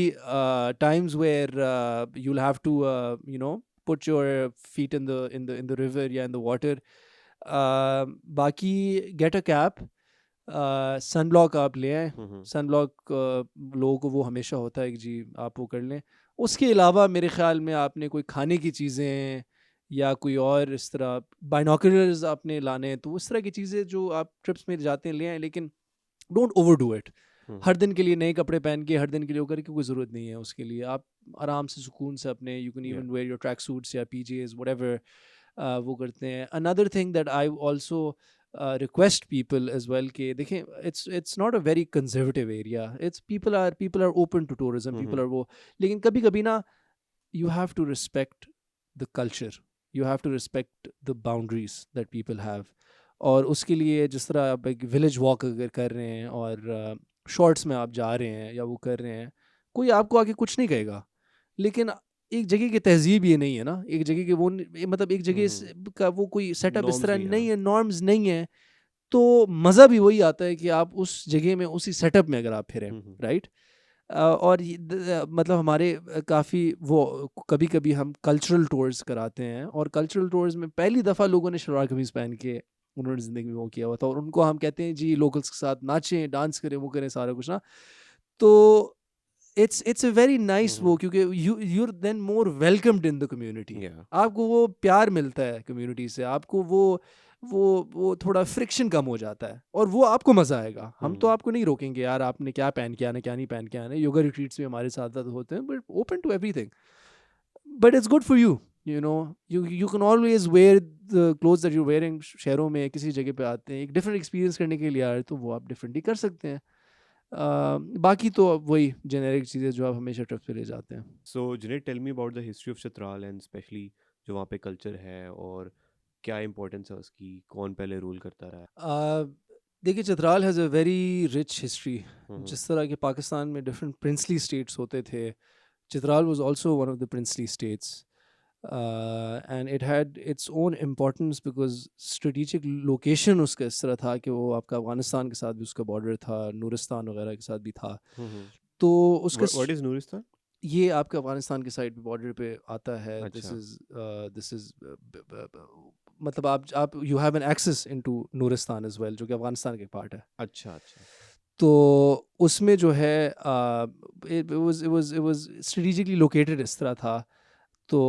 times where you'll have to put your feet in the river, yeah, in the water. बाकी get a cap. Sunblock आप ले आएँ। हम्म। Sunblock लोगों को वो हमेशा होता है कि जी आप वो कर लें। उसके अलावा मेरे ख़्याल में आपने कोई खाने की चीज़ें या कोई और इस तरह बाइनोकुलर्स आपने लाने हैं, तो उस तरह की चीज़ें जो आप ट्रिप्स में जाते हैं ले आएँ, लेकिन डोंट ओवरडू इट। हम्म। हर दिन के लिए नए कपड़े पहन के हर दिन के लिए वो करने की कोई ज़रूरत नहीं है उसके लिए। आप आराम से सुकून से अपने यू कैन या even wear your track suits या पीजेज़ व्हाटएवर वो करते हैं। Another thing that I also request people as well कि देखें, it's not a very conservative area, it's people are open to tourism, people hmm. are वो, लेकिन कभी कभी ना you have to respect the culture, you have to respect the boundaries that people have। और उसके लिए जिस तरह आप एक विलेज वॉक अगर कर रहे हैं और शॉर्ट्स में आप जा रहे हैं या वो कर रहे हैं, कोई आपको आके कुछ नहीं कहेगा। लेकिन एक जगह की तहजीब ये नहीं है ना, एक जगह के वो मतलब एक जगह हम्म। का वो कोई सेटअप इस नॉर्म्स तरह नहीं, नहीं हाँ। है, नॉर्म्स नहीं है। तो मज़ा भी वही आता है कि आप उस जगह में उसी सेटअप में अगर आप फिरें, हम्म। राइट? और मतलब हमारे काफ़ी वो कभी कभी हम कल्चरल टूर्स कराते हैं, और कल्चरल टूर्स में पहली दफ़ा लोगों ने शलवार कमीज़ पहन के उन्होंने ज़िंदगी में वो किया हुआ था, और उनको हम कहते हैं जी लोकल्स के साथ नाचें, डांस करें, वो करें सारा कुछ ना। तो इट्स अ वेरी नाइस वो, हम्म। क्योंकि you're then more welcomed in the community। या आपको वो प्यार मिलता है कम्युनिटी से, आपको वो थोड़ा फ्रिक्शन कम हो जाता है, और वो आपको मज़ा आएगा। हम तो हम्म। आपको नहीं रोकेंगे यार आपने क्या पहन के आना, क्या नहीं पहन के आना। योगा रिट्रीट्स भी हमारे साथ साथ होते हैं, but open to everything, but it's good for you. You can always wear the clothes that you wearing. शहरों में किसी जगह पे आते हैं एक डिफरेंट एक्सपीरियंस करने के लिए आए, तो वो आप डिफरेंटली कर सकते हैं। बाकी तो अब वही जेनेरिक चीज़ें जो आप हमेशा ट्रिप पे ले जाते हैं। So Zeenat, tell me about the history of Chitral and especially जो वहाँ पे कल्चर है और क्या इंपॉर्टेंस है उसकी, कौन पहले रूल करता रहा है? देखिए Chitral has a very rich history. Hmm. जिस तरह के पाकिस्तान में डिफरेंट प्रिंसली स्टेट्स होते थे, Chitral was also one of the princely states. And it had its own importance because strategic location उसका इस तरह था कि वो आपका अफगानिस्तान के साथ भी उसका बॉर्डर था, नूरिस्तान वगैरह के साथ भी था. हम्म. तो उसका What is Nuristan? ये आपका अफगानिस्तान के साइड बॉर्डर पे आता है. अच्छा. दिस इज़ मतलब आप you have an access into Nuristan as well, जो कि अफगानिस्तान के पार्ट है. अच्छा अच्छा. तो उसमें जो है it was strategically located इस तरह था. तो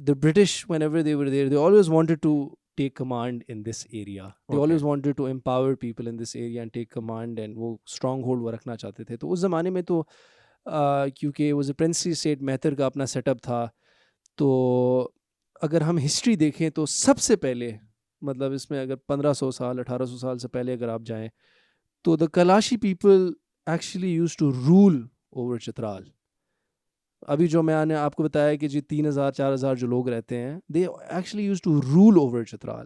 the British whenever they were there, they always wanted to take command in this area. They Okay. always wanted to empower people in this area and take command, and वो stronghold वो रखना चाहते थे. तो उस ज़माने में तो क्योंकि वो प्रिंसली स्टेट मेहतर का अपना सेटअप था, तो अगर हम हिस्ट्री देखें तो सबसे पहले, मतलब इसमें अगर 1500 साल 1800 साल से पहले अगर आप जाएं, तो the Kalashi people actually use to rule over Chitral. अभी जो मैंने आपको बताया कि जी 3000 4000 जो लोग रहते हैं, they actually use to rule over Chitral.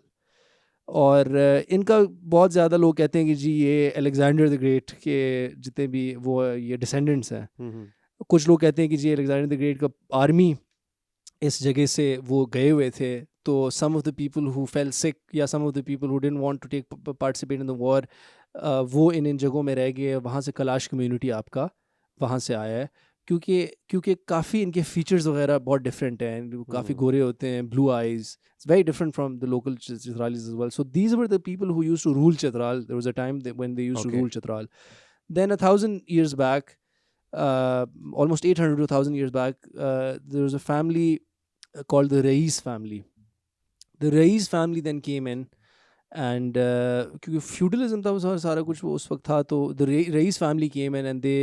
और इनका बहुत ज़्यादा लोग कहते हैं कि जी ये अलेक्जेंडर द ग्रेट के जितने भी वो ये डिसेंडेंट्स हैं. हम्म. कुछ लोग कहते हैं कि जी अलेक्जेंडर द ग्रेट का आर्मी इस जगह से वो गए हुए थे. तो some of the people who fell sick या some of the people who didn't want to take participate in the war, वो इन जगहों में रह गए. वहाँ से कलाश कम्युनिटी आपका वहाँ से आया है. क्योंकि काफ़ी इनके फीचर्स वगैरह बहुत डिफरेंट हैं. काफ़ी गोरे होते हैं, blue eyes. It's very different from the local Chitralis as well. So these were the people who used to rule Chitral. There was a time when they used to Okay. rule Chitral. Then 1,000 years back, almost 800 to 1,000 years back, there was a family called the Rais family. The Rais family then came in, and क्योंकि feudalism था वो सारा कुछ वो उस वक्त था, तो the Rais family came in and they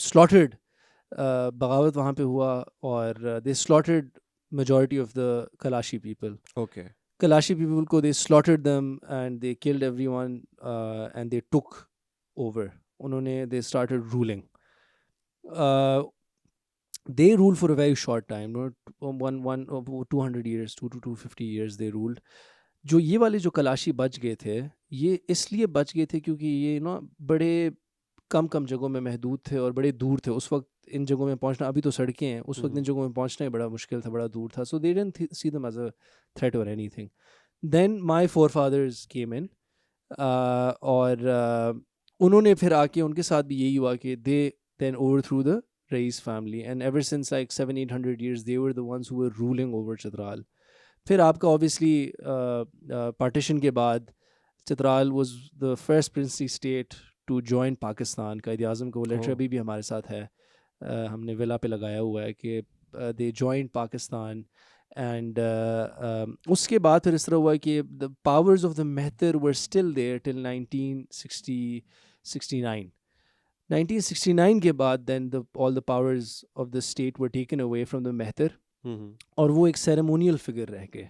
slaughtered, बगावत वहाँ पे हुआ, और they slaughtered majority of the Kalashi people. Okay. Kalashi people को they slaughtered them and they killed everyone, and they took over. उन्होंने they started ruling. They ruled for a very short time, no, 200 years, 2 to 250 years they ruled. जो ये वाले जो कलाशी बच गए थे, ये इसलिए बच गए थे क्योंकि ये ना बड़े कम जगहों में महदूद थे और बड़े दूर थे. उस वक्त इन जगहों में पहुंचना, अभी तो सड़कें हैं, उस वक्त इन जगहों में पहुंचना ही बड़ा मुश्किल था, बड़ा दूर था. So they didn't see them as a threat और anything. Then my forefathers came in, और उन्होंने फिर आके, उनके साथ भी यही हुआ कि दे then overthrew the Rais family, and ever since like 700-800 years they were the ones who were ruling over Chitral. फिर आपका obviously partition के बाद Chitral was the first princely state to join Pakistan. कायद आज़म का वो लेटर अभी भी हमारे साथ है, हमने विला पे लगाया हुआ है कि they joined Pakistan. And उसके बाद फिर इस तरह हुआ कि the powers of the Mehter were still there till 1969. 1969 के बाद then all the powers of the state were taken away from the Mehter, और वो एक ceremonial figure रह गए.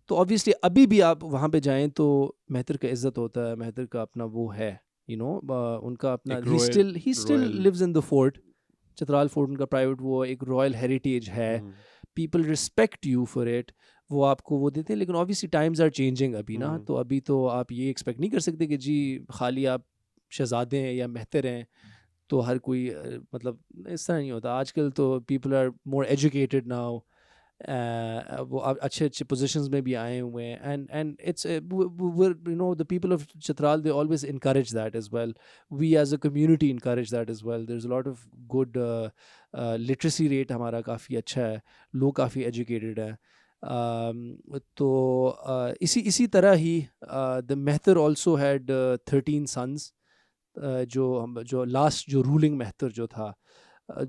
तो obviously अभी भी आप वहाँ पे जाएं तो मेहतर का इज्जत होता है, मेहतर का अपना वो है, उनका अपना he still lives in the fort. Chitral fort उनका प्राइवेट वो एक रॉयल हेरिटेज है. People respect you for it, वो आपको वो देते हैं. लेकिन ऑब्वियसली टाइम्स आर चेंजिंग अभी ना, तो अभी तो आप ये एक्सपेक्ट नहीं कर सकते कि जी खाली आप शहजादे हैं या मेहतर हैं तो हर कोई मतलब इस तरह नहीं होता. आजकल तो people are more educated now, वो अच्छे पोजीशंस में भी आए हुए हैं. And it's the people of Chitral they always encourage that as well. We as a community encourage that as well. There is a lot of good literacy rate हमारा काफ़ी अच्छा है, लोग काफ़ी एजुकेटेड हैं. तो इसी तरह ही the Mehtar also had 13 sons. जो लास्ट जो रूलिंग मेहतर जो था,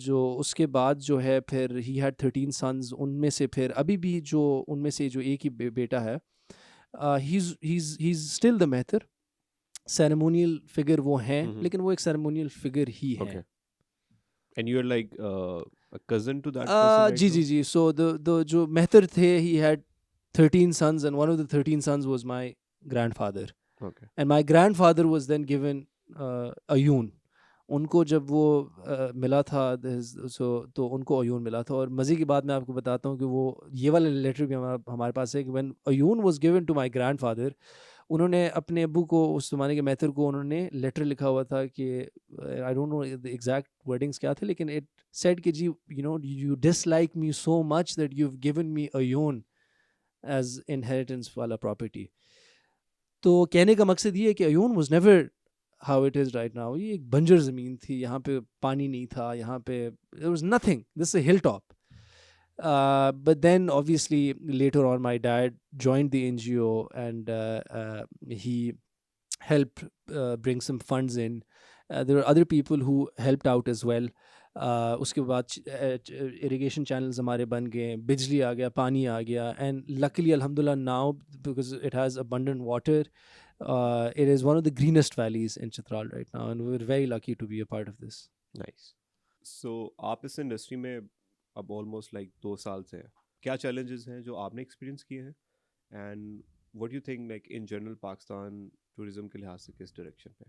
जो उसके बाद जो है फिर ही हैड 13 सन्स. उनमें से फिर अभी भी जो उनमें से जो एक ही बेटा है, he is still the Mehtar. Ceremonial figure वो हैं, लेकिन वो एक सेरेमोनियल फिगर ही है. And you're like a cousin to that person right now? Ji. So the जो मेहतर थे, he had 13 sons, and one of the 13 sons was my grandfather. Okay. And my grandfather was then given अयून. उनको जब वो मिला था तो उनको अयून मिला था. और मज़े की बात मैं आपको बताता हूँ कि वो ये वाला लेटर भी हमारे पास है कि when अयून was given to my grandfather, उन्होंने अपने अब्बू को, उस ज़माने के मेथर को, उन्होंने लेटर लिखा हुआ था कि I don't know the exact wordings क्या थे, लेकिन इट सेड कि जी you dislike me so much that you have given me a Ayun as inheritance वाला प्रॉपर्टी। तो कहने का मकसद ये है कि Ayun was never how it is right now. ये एक बंजर ज़मीन थी, यहाँ पे पानी नहीं था, यहाँ पे there was nothing, this is a hill top. But then obviously later on my dad joined the NGO, and he helped bring some funds in. There were other people who helped out as well. उसके बाद irrigation channels हमारे बन गए, बिजली आ गया, पानी आ गया, and luckily alhamdulillah now, because it has abundant water, it is one of the greenest valleys in Chitral right now, and we're very lucky to be a part of this. Nice. So आप इस industry में अब almost like 2 साल से हैं, क्या challenges हैं जो आपने एक्सपीरियंस किए हैं, and what you think like in general Pakistan tourism के लिहाज से किस डायरेक्शन पे?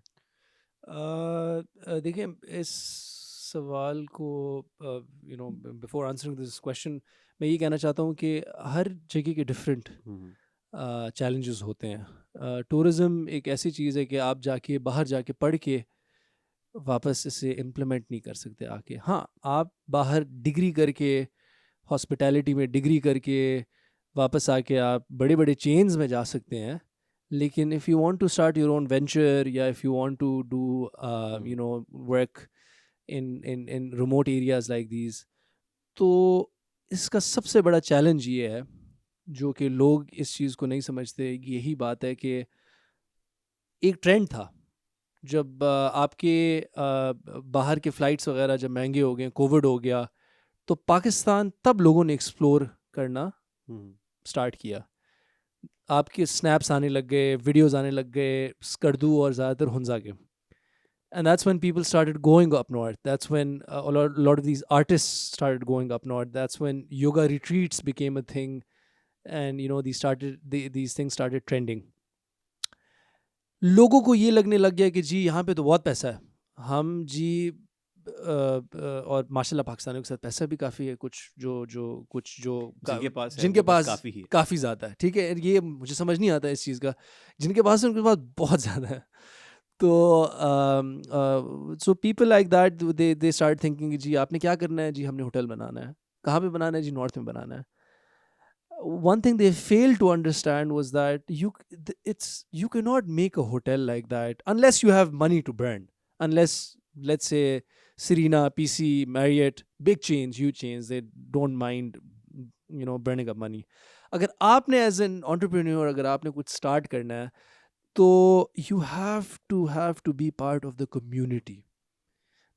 देखिए, इस सवाल को बिफोर आंसरिंग दिस क्वेश्चन मैं ये कहना चाहता हूँ कि हर जगह के डिफरेंट चैलेंजेस होते हैं। टूरिज़म एक ऐसी चीज़ है कि आप जाके बाहर जाके पढ़ के वापस इसे इम्प्लीमेंट नहीं कर सकते आके। हाँ, आप बाहर डिग्री करके, हॉस्पिटैलिटी में डिग्री करके वापस आके आप बड़े बड़े चेन्स में जा सकते हैं, लेकिन if you want to start your own venture, या if you want to do work in remote areas like these, तो इसका सबसे बड़ा चैलेंज ये है, जो कि लोग इस चीज़ को नहीं समझते, यही बात है कि एक ट्रेंड था जब आपके बाहर के फ़्लाइट्स वगैरह जब महंगे हो गए, कोविड हो गया, तो पाकिस्तान तब लोगों ने एक्सप्लोर करना स्टार्ट किया। आपके स्नैप्स आने लग गए, वीडियोस आने लग गए स्कर्दू और ज़्यादातर हुंजा के, and that's when people started going up north. That's when a lot of these artists started going up north. That's when yoga retreats became a thing, and these things started trending. लोगों को ये लगने लग गया कि जी यहाँ पे तो बहुत पैसा है, हम जी और माशाल्लाह पाकिस्तानियों के साथ पैसा भी काफ़ी है, जिनके पास है जिनके उनके पास पास काफ़ी है। काफ़ी ज़्यादा है, ठीक है, ये मुझे समझ नहीं आता इस चीज़ का, जिनके पास है उनके पास बहुत ज़्यादा है। तो so people like that, they start thinking जी आपने क्या करना है, जी हमने होटल बनाना है, कहाँ पे बनाना है, जी नॉर्थ में बनाना है। One thing they failed to understand was that you cannot make a hotel like that unless you have money to burn. Unless, let's say, Serena, PC, Marriott, big chains, huge chains, they don't mind burning up money. अगर आपने as an entrepreneur अगर आपने कुछ start करना है, तो you have to be part of the community.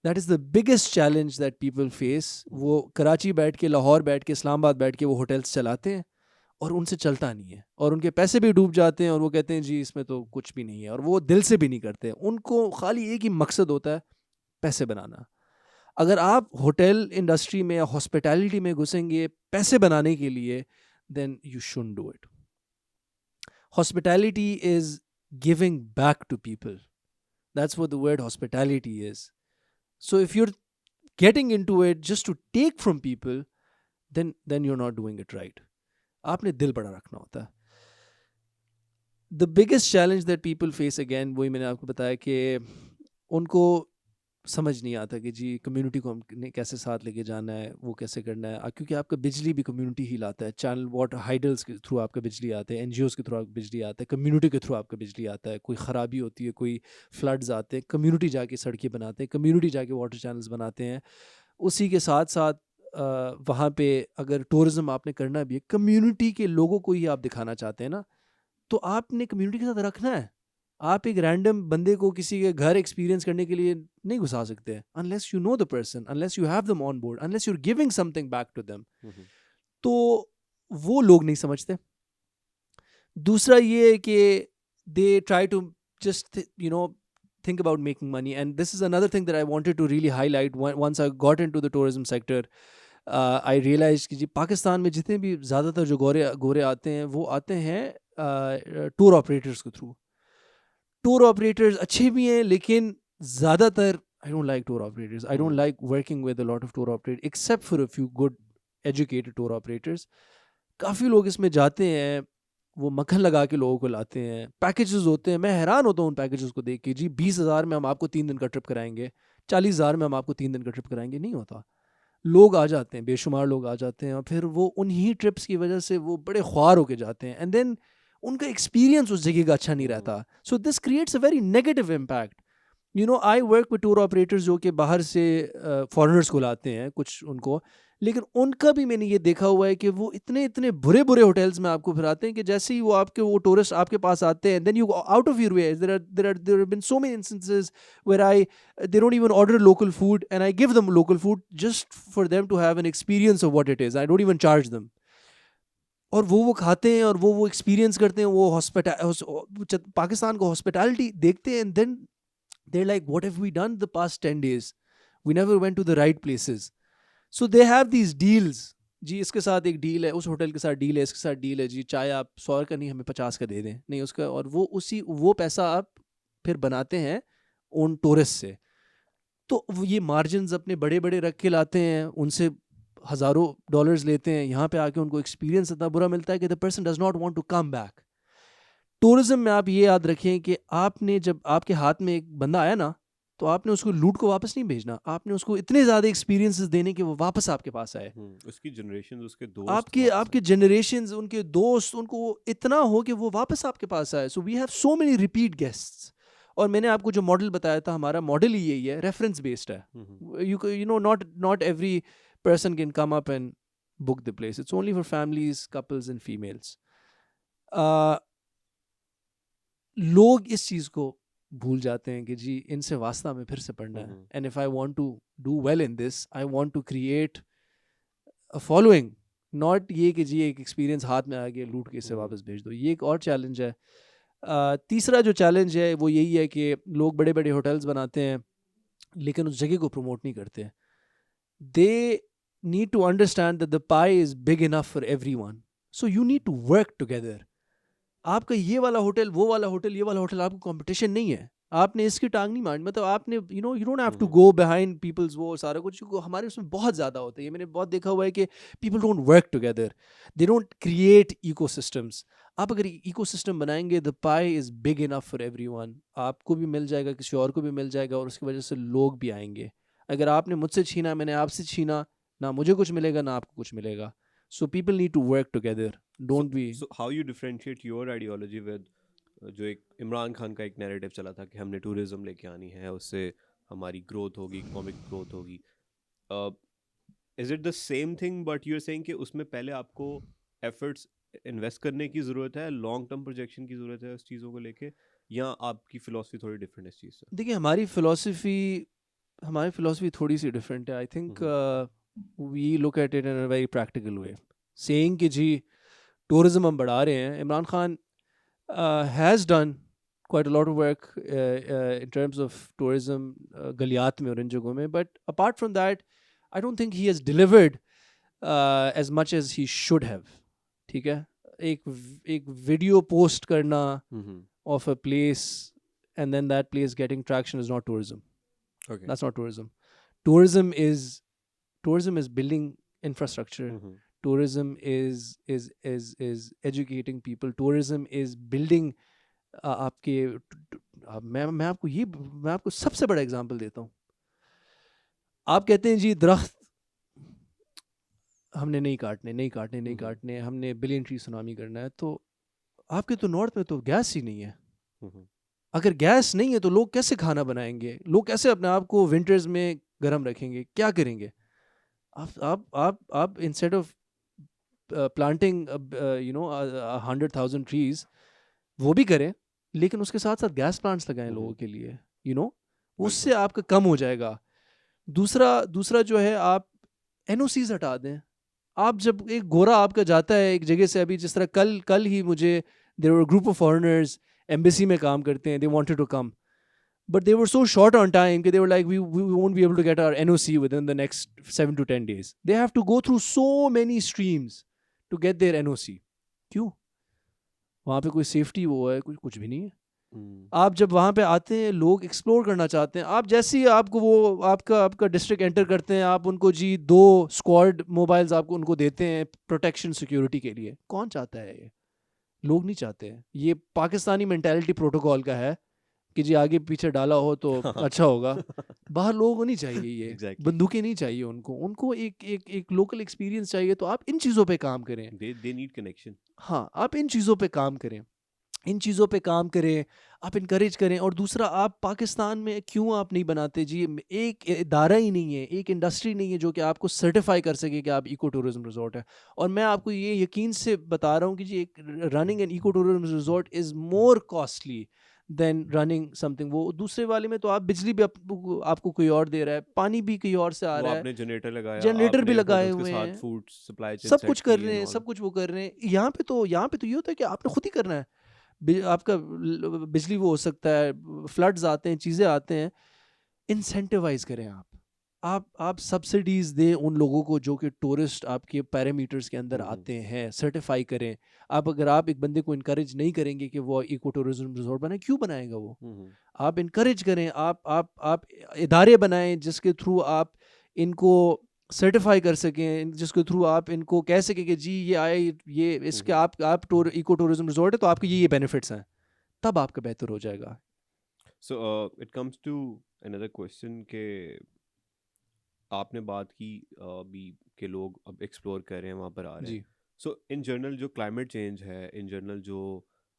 That is the biggest challenge that people face. वो कराची बैठ के, लाहौर बैठ के, इस्लामाबाद बैठ के वो होटल्स चलाते हैं और उनसे चलता नहीं है, और उनके पैसे भी डूब जाते हैं, और वो कहते हैं जी इसमें तो कुछ भी नहीं है, और वो दिल से भी नहीं करते। उनको खाली एक ही मकसद होता है, पैसे बनाना। अगर आप होटल इंडस्ट्री में या हॉस्पिटैलिटी में घुसेंगे पैसे बनाने के लिए, then you shouldn't do it. Hospitality is giving back to people. That's what the word hospitality is. So if you're getting into it just to take from people, then you're not doing it right. आपने दिल बड़ा रखना होता है। The biggest challenge that people face, again, वही मैंने आपको बताया कि उनको समझ नहीं आता कि जी कम्युनिटी को हमने कैसे साथ लेके जाना है, वो कैसे करना है, क्योंकि आपका बिजली भी कम्युनिटी ही लाता है। चैनल वाटर हाइडल्स के थ्रू आपका बिजली आते हैं, NGOs के थ्रू आपका बिजली आता है, कम्युनिटी के थ्रू आपका बिजली आता है। कोई ख़राबी होती है, कोई फ्लड्स आते हैं, कम्युनिटी जाके सड़कें बनाते हैं, कम्युनिटी जाके वाटर चैनल्स बनाते हैं। उसी के साथ साथ वहाँ पे अगर टूरिज़्म आपने करना भी है, कम्युनिटी के लोगों को ही आप दिखाना चाहते हैं ना, तो आपने कम्युनिटी के साथ रखना है। आप एक रैंडम बंदे को किसी के घर एक्सपीरियंस करने के लिए नहीं घुसा सकते, unless you know the person, unless you have them on board, unless you are giving something back to them. तो वो लोग नहीं समझते। दूसरा ये है कि they try to just think about making money, and this is another thing that I wanted to really highlight. Once I got into the tourism sector, I realized कि जी पाकिस्तान में जितने भी ज़्यादातर जो गोरे आते हैं, वो आते हैं टूर ऑपरेटर्स के थ्रू। टूर ऑपरेटर्स अच्छे भी हैं, लेकिन ज़्यादातर I don't like tour operators. I don't like working with a lot of tour operators, except for a few good educated tour operators. काफ़ी लोग इसमें जाते हैं वो मक्खन लगा के लोगों को लाते हैं, पैकेजेस होते हैं, मैं हैरान होता हूँ उन पैकेजेस को देख के। जी 20,000 में हम आपको 3 दिन का ट्रिप कराएंगे, 40,000 में हम आपको 3 दिन का ट्रिप कराएंगे, नहीं होता। लोग आ जाते हैं, बेशुमार लोग आ जाते हैं, और फिर वो उन्हीं ट्रिप्स की वजह से वो बड़े ख्वार होके जाते हैं, एंड देन उनका एक्सपीरियंस उस जगह का अच्छा नहीं रहता। So this creates a very negative impact. You know, I work with tour operators जो कि बाहर से फॉरेनर्स को लाते हैं कुछ उनको, लेकिन उनका भी मैंने ये देखा हुआ है कि वो इतने इतने बुरे बुरे होटल्स में आपको फिर आते हैं कि जैसे ही वो टूरिस्ट आपके पास आते हैं, then you out of your way. There have been so many instances where I they don't even order local food and I give them local food just for them to have an experience of what it is. I don't even charge them. और वो खाते हैं और वो experience करते हैं, वो पाकिस्तान को हॉस्पिटैलिटी देखते हैं, and then they're like, what have we done the past 10 days? We never went to the right places. So they have these deals. जी इसके साथ एक डील है, उस होटल के साथ डील है, इसके साथ डील है, जी चाहे आप 100 का नहीं हमें 50 का दे दें, नहीं उसका, और वो पैसा आप फिर बनाते हैं उन टूरिस्ट से। तो ये मार्जिन्स अपने बड़े बड़े रख के लाते हैं, उनसे हज़ारों डॉलर्स लेते हैं, यहाँ पे आके उनको एक्सपीरियंस इतना बुरा मिलता है कि the person does not want to come back. Tourism में आप ये याद रखें कि आपने जब आपके हाथ में एक बंदा आया ना, तो आपने उसको लूट को वापस नहीं भेजना, आपने उसको इतने ज़्यादा एक्सपीरियंसेस देने कि वो वापस आपके पास आए। उसकी जनरेशन, उसके दोस्त, आपके जनरेशन्स, उनके दोस्त, उनको इतना हो कि वो वापस आपके पास आए। So we have so many repeat guests. और मैंने आपको जो मॉडल बताया था, हमारा मॉडल ही यही है, रेफरेंस बेस्ड है। You know, not every person can come up and book the place. It's only for families, couples and females. लोग इस चीज़ को भूल जाते हैं कि जी इनसे वास्ता में फिर से पढ़ना है, and if I want to do well in this, I want to create a following, not ये कि जी एक एक्सपीरियंस हाथ में आ गया लूट के इसे वापस भेज दो। ये एक और चैलेंज है। तीसरा जो चैलेंज है वो यही है कि लोग बड़े बड़े होटल्स बनाते हैं लेकिन उस जगह को प्रमोट नहीं करते। They need to understand that the pie is big enough for everyone. So you need to work together. आपका ये वाला होटल, वो वाला होटल, ये वाला होटल, आपको कंपटीशन नहीं है। आपने इसकी टांग नहीं मारनी, मतलब आपने you don't have to go behind people's वो सारा कुछ हमारे उसमें बहुत ज़्यादा होता है। ये मैंने बहुत देखा हुआ है कि people don't work together, they don't create ecosystems. आप अगर ecosystem बनाएंगे, the pie is big enough for everyone. आपको भी मिल जाएगा, किसी और को भी मिल जाएगा, और उसकी वजह से लोग भी आएंगे। अगर आपने मुझसे छीना, मैंने आपसे छीना, ना मुझे कुछ मिलेगा ना आपको कुछ मिलेगा। So people need to work together. Don't we? So how you differentiate your ideology with जो एक इमरान खान का एक नैरेटिव चला था कि हमने टूरिज्म लेके आनी है, उससे हमारी ग्रोथ होगी, इकोनॉमिक ग्रोथ होगी। Is it the same thing but you are saying कि उसमें पहले आपको एफर्ट्स इन्वेस्ट करने की ज़रूरत है, लॉन्ग टर्म प्रोजेक्शन की ज़रूरत है उस चीज़ों को लेके, या आपकी फ़िलॉसफी थोड़ी डिफरेंट है इस चीज़ से? देखिए हमारी फ़िलॉसफी थोड़ी सी डिफरेंट है। I think we look at it in a very practical way, saying कि जी टूरिज्म हम बढ़ा रहे हैं। Imran Khan has done quite a lot of work in terms of tourism, Galiyat में और इन जगहों में, but apart from that I don't think he has delivered as much as he should have. ठीक है, एक वीडियो पोस्ट करना of a place and then that place getting traction is not tourism. Okay. That's not tourism. Tourism is building infrastructure. Tourism is educating people. Tourism is building आपके मैं आपको सबसे बड़ा example देता हूँ। आप कहते हैं जी दरख्त हमने नहीं काटने, हमने बिलियन ट्री सुनामी करना है, तो आपके तो नॉर्थ में तो गैस ही नहीं है। अगर गैस नहीं है तो लोग कैसे खाना बनाएंगे, लोग कैसे अपने आप को विंटर्स में गर्म रखेंगे, क्या करेंगे? आप इंस्टेड ऑफ प्लांटिंग 100,000 ट्रीज वो भी करें, लेकिन उसके साथ साथ गैस प्लांट्स लगाएं लोगों के लिए, उससे आपका कम हो जाएगा। दूसरा जो है, आप NOCs हटा दें। आप जब एक गोरा आपका जाता है एक जगह से, अभी जिस तरह कल ही मुझे there were group of foreigners embassy में काम करते हैं, they wanted to come but they were so short on time that they were like, we won't be able to get our NOC within the next 7 to 10 days. They have to go through so many streams to get their NOC. क्यों? वहाँ पे कोई safety वो है, कुछ भी नहीं है। आप जब वहाँ पे आते हैं, लोग एक्सप्लोर करना चाहते हैं, आप जैसे ही आपको वो आपका डिस्ट्रिक्ट एंटर करते हैं, आप उनको जी 2 स्क्वाड मोबाइल्स आपको उनको देते हैं प्रोटेक्शन सिक्योरिटी के लिए। कौन चाहता है ये? लोग नहीं चाहते हैं। ये पाकिस्तानी मेंटालिटी प्रोटोकॉल का है कि जी आगे पीछे डाला हो तो अच्छा होगा। बाहर लोगों को नहीं चाहिए ये, एग्जैक्टली, बंदूकें नहीं चाहिए उनको, उनको एक एक एक लोकल एक्सपीरियंस चाहिए। तो आप इन चीज़ों पे काम करें। They need connection. हाँ, आप इन चीज़ों पे काम करें, इन चीज़ों पे काम करें, आप इनकरेज करें। और दूसरा, आप पाकिस्तान में क्यों आप नहीं बनाते जी, एक इदारा ही नहीं है, एक इंडस्ट्री नहीं है जो कि आपको सर्टिफाई कर सके कि आप इको टूरिज्म रिजॉर्ट है। और मैं आपको ये यकीन से बता रहा हूँ कि जी एक running an eco tourism resort is more costly than running something. वो दूसरे वाले में तो आप बिजली भी आपको कोई और दे रहा है, पानी भी कहीं और से आ वो रहा है, आपने जनरेटर लगाया, जनरेटर भी आपने फिर लगाए उसके हुए साथ हैं, फूड सप्लाई चेन सब सेट कुछ कर की रहे एंड हैं, ऑल। सब कुछ वो कर रहे हैं। यहाँ पे तो ये होता है कि आपने खुद ही करना है। आपका बिजली वो हो सकता है, फ्लड्स आते हैं, चीज़ें आते हैं। इंसेंटिवाइज करें आप सब्सिडीज़ दें उन लोगों को जो कि टूरिस्ट आपके पैरामीटर्स के अंदर आते हैं, सर्टिफाई करें। अगर आप एक बंदे को इनकरेज नहीं करेंगे कि वो इको टूरिज्म रिजॉर्ट बनाए, क्यों बनाएगा वो? आप इनकरेज करें, आप इदारे बनाएं जिसके थ्रू आप इनको सर्टिफाई कर सकें, जिसके थ्रू आप इनको कह सकें कि जी ये आए, ये इसके आप इको टूरिज्म रिजॉर्ट है तो आपके ये बेनिफिट्स हैं, तब आपका बेहतर हो जाएगा। So it comes to another question के आपने बात की अभी कि लोग अब एक्सप्लोर कर रहे हैं, वहाँ पर आ रहे हैं। जी सो इन जनरल जो क्लाइमेट चेंज है, इन जनरल जो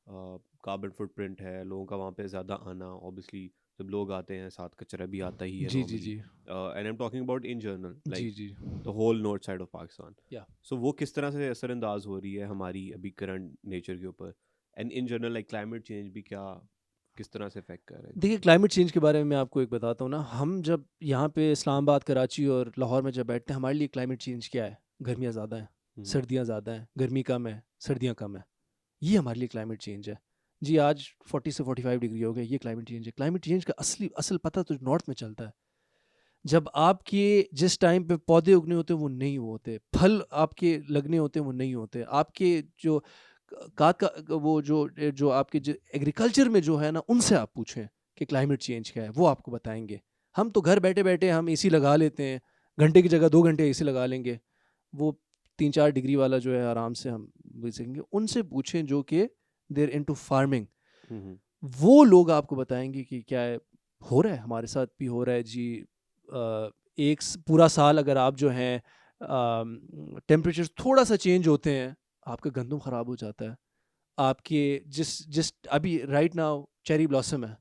कार्बन फुटप्रिंट है, लोगों का वहाँ पे ज़्यादा आना, ऑब्वियसली जब लोग आते हैं साथ कचरा भी आता ही है जी जी नॉर्मली, जी and I am talking about in general जी लाइक जी the whole north side of Pakistan. या सो वो किस तरह से असरअंदाज हो रही है हमारी अभी करंट नेचर के ऊपर, and in general like climate change भी क्या किस तरह से इफेक्ट कर रहा है इन देखिए, चीज़ों को? क्लाइमेट चेंज के बारे में मैं आपको एक बताता हूँ ना। हम जब यहाँ पे इस्लामाबाद, कराची और लाहौर में जब बैठते हैं, हमारे लिए क्लाइमेट चेंज क्या है? गर्मियाँ ज़्यादा हैं, हम्म, सर्दियाँ ज़्यादा हैं, गर्मी कम है, सर्दियाँ कम है। ये हमारे लिए क्लाइमेट चेंज है। जी आज 40 से 45 डिग्री हो गया, ये क्लाइमेट चेंज है। क्लाइमेट चेंज का असली असल पता तो नॉर्थ में चलता है। जब आपके जिस टाइम पे पौधे उगने होते हैं वो नहीं होते, फल आपके लगने होते हैं वो नहीं होते, आपके जो का वो जो जो आपके जो एग्रीकल्चर में जो है ना, उनसे आप पूछें कि क्लाइमेट चेंज क्या है, वो आपको बताएंगे। हम तो घर बैठे बैठे हम एसी लगा लेते हैं, घंटे की जगह 2 घंटे एसी लगा लेंगे, वो 3-4 डिग्री वाला जो है आराम से हम बेचेंगे। उनसे पूछें जो कि देर इनटू फार्मिंग, हम्म, वो लोग आपको बताएंगे कि क्या है। हो रहा है, हमारे साथ भी हो रहा है जी। पूरा साल अगर आप जो हैं टेम्परेचर थोड़ा सा चेंज होते हैं, आपका गंदम ख़राब हो जाता है। आपके जिस जिस अभी राइट नाउ चेरी ब्लॉसम है,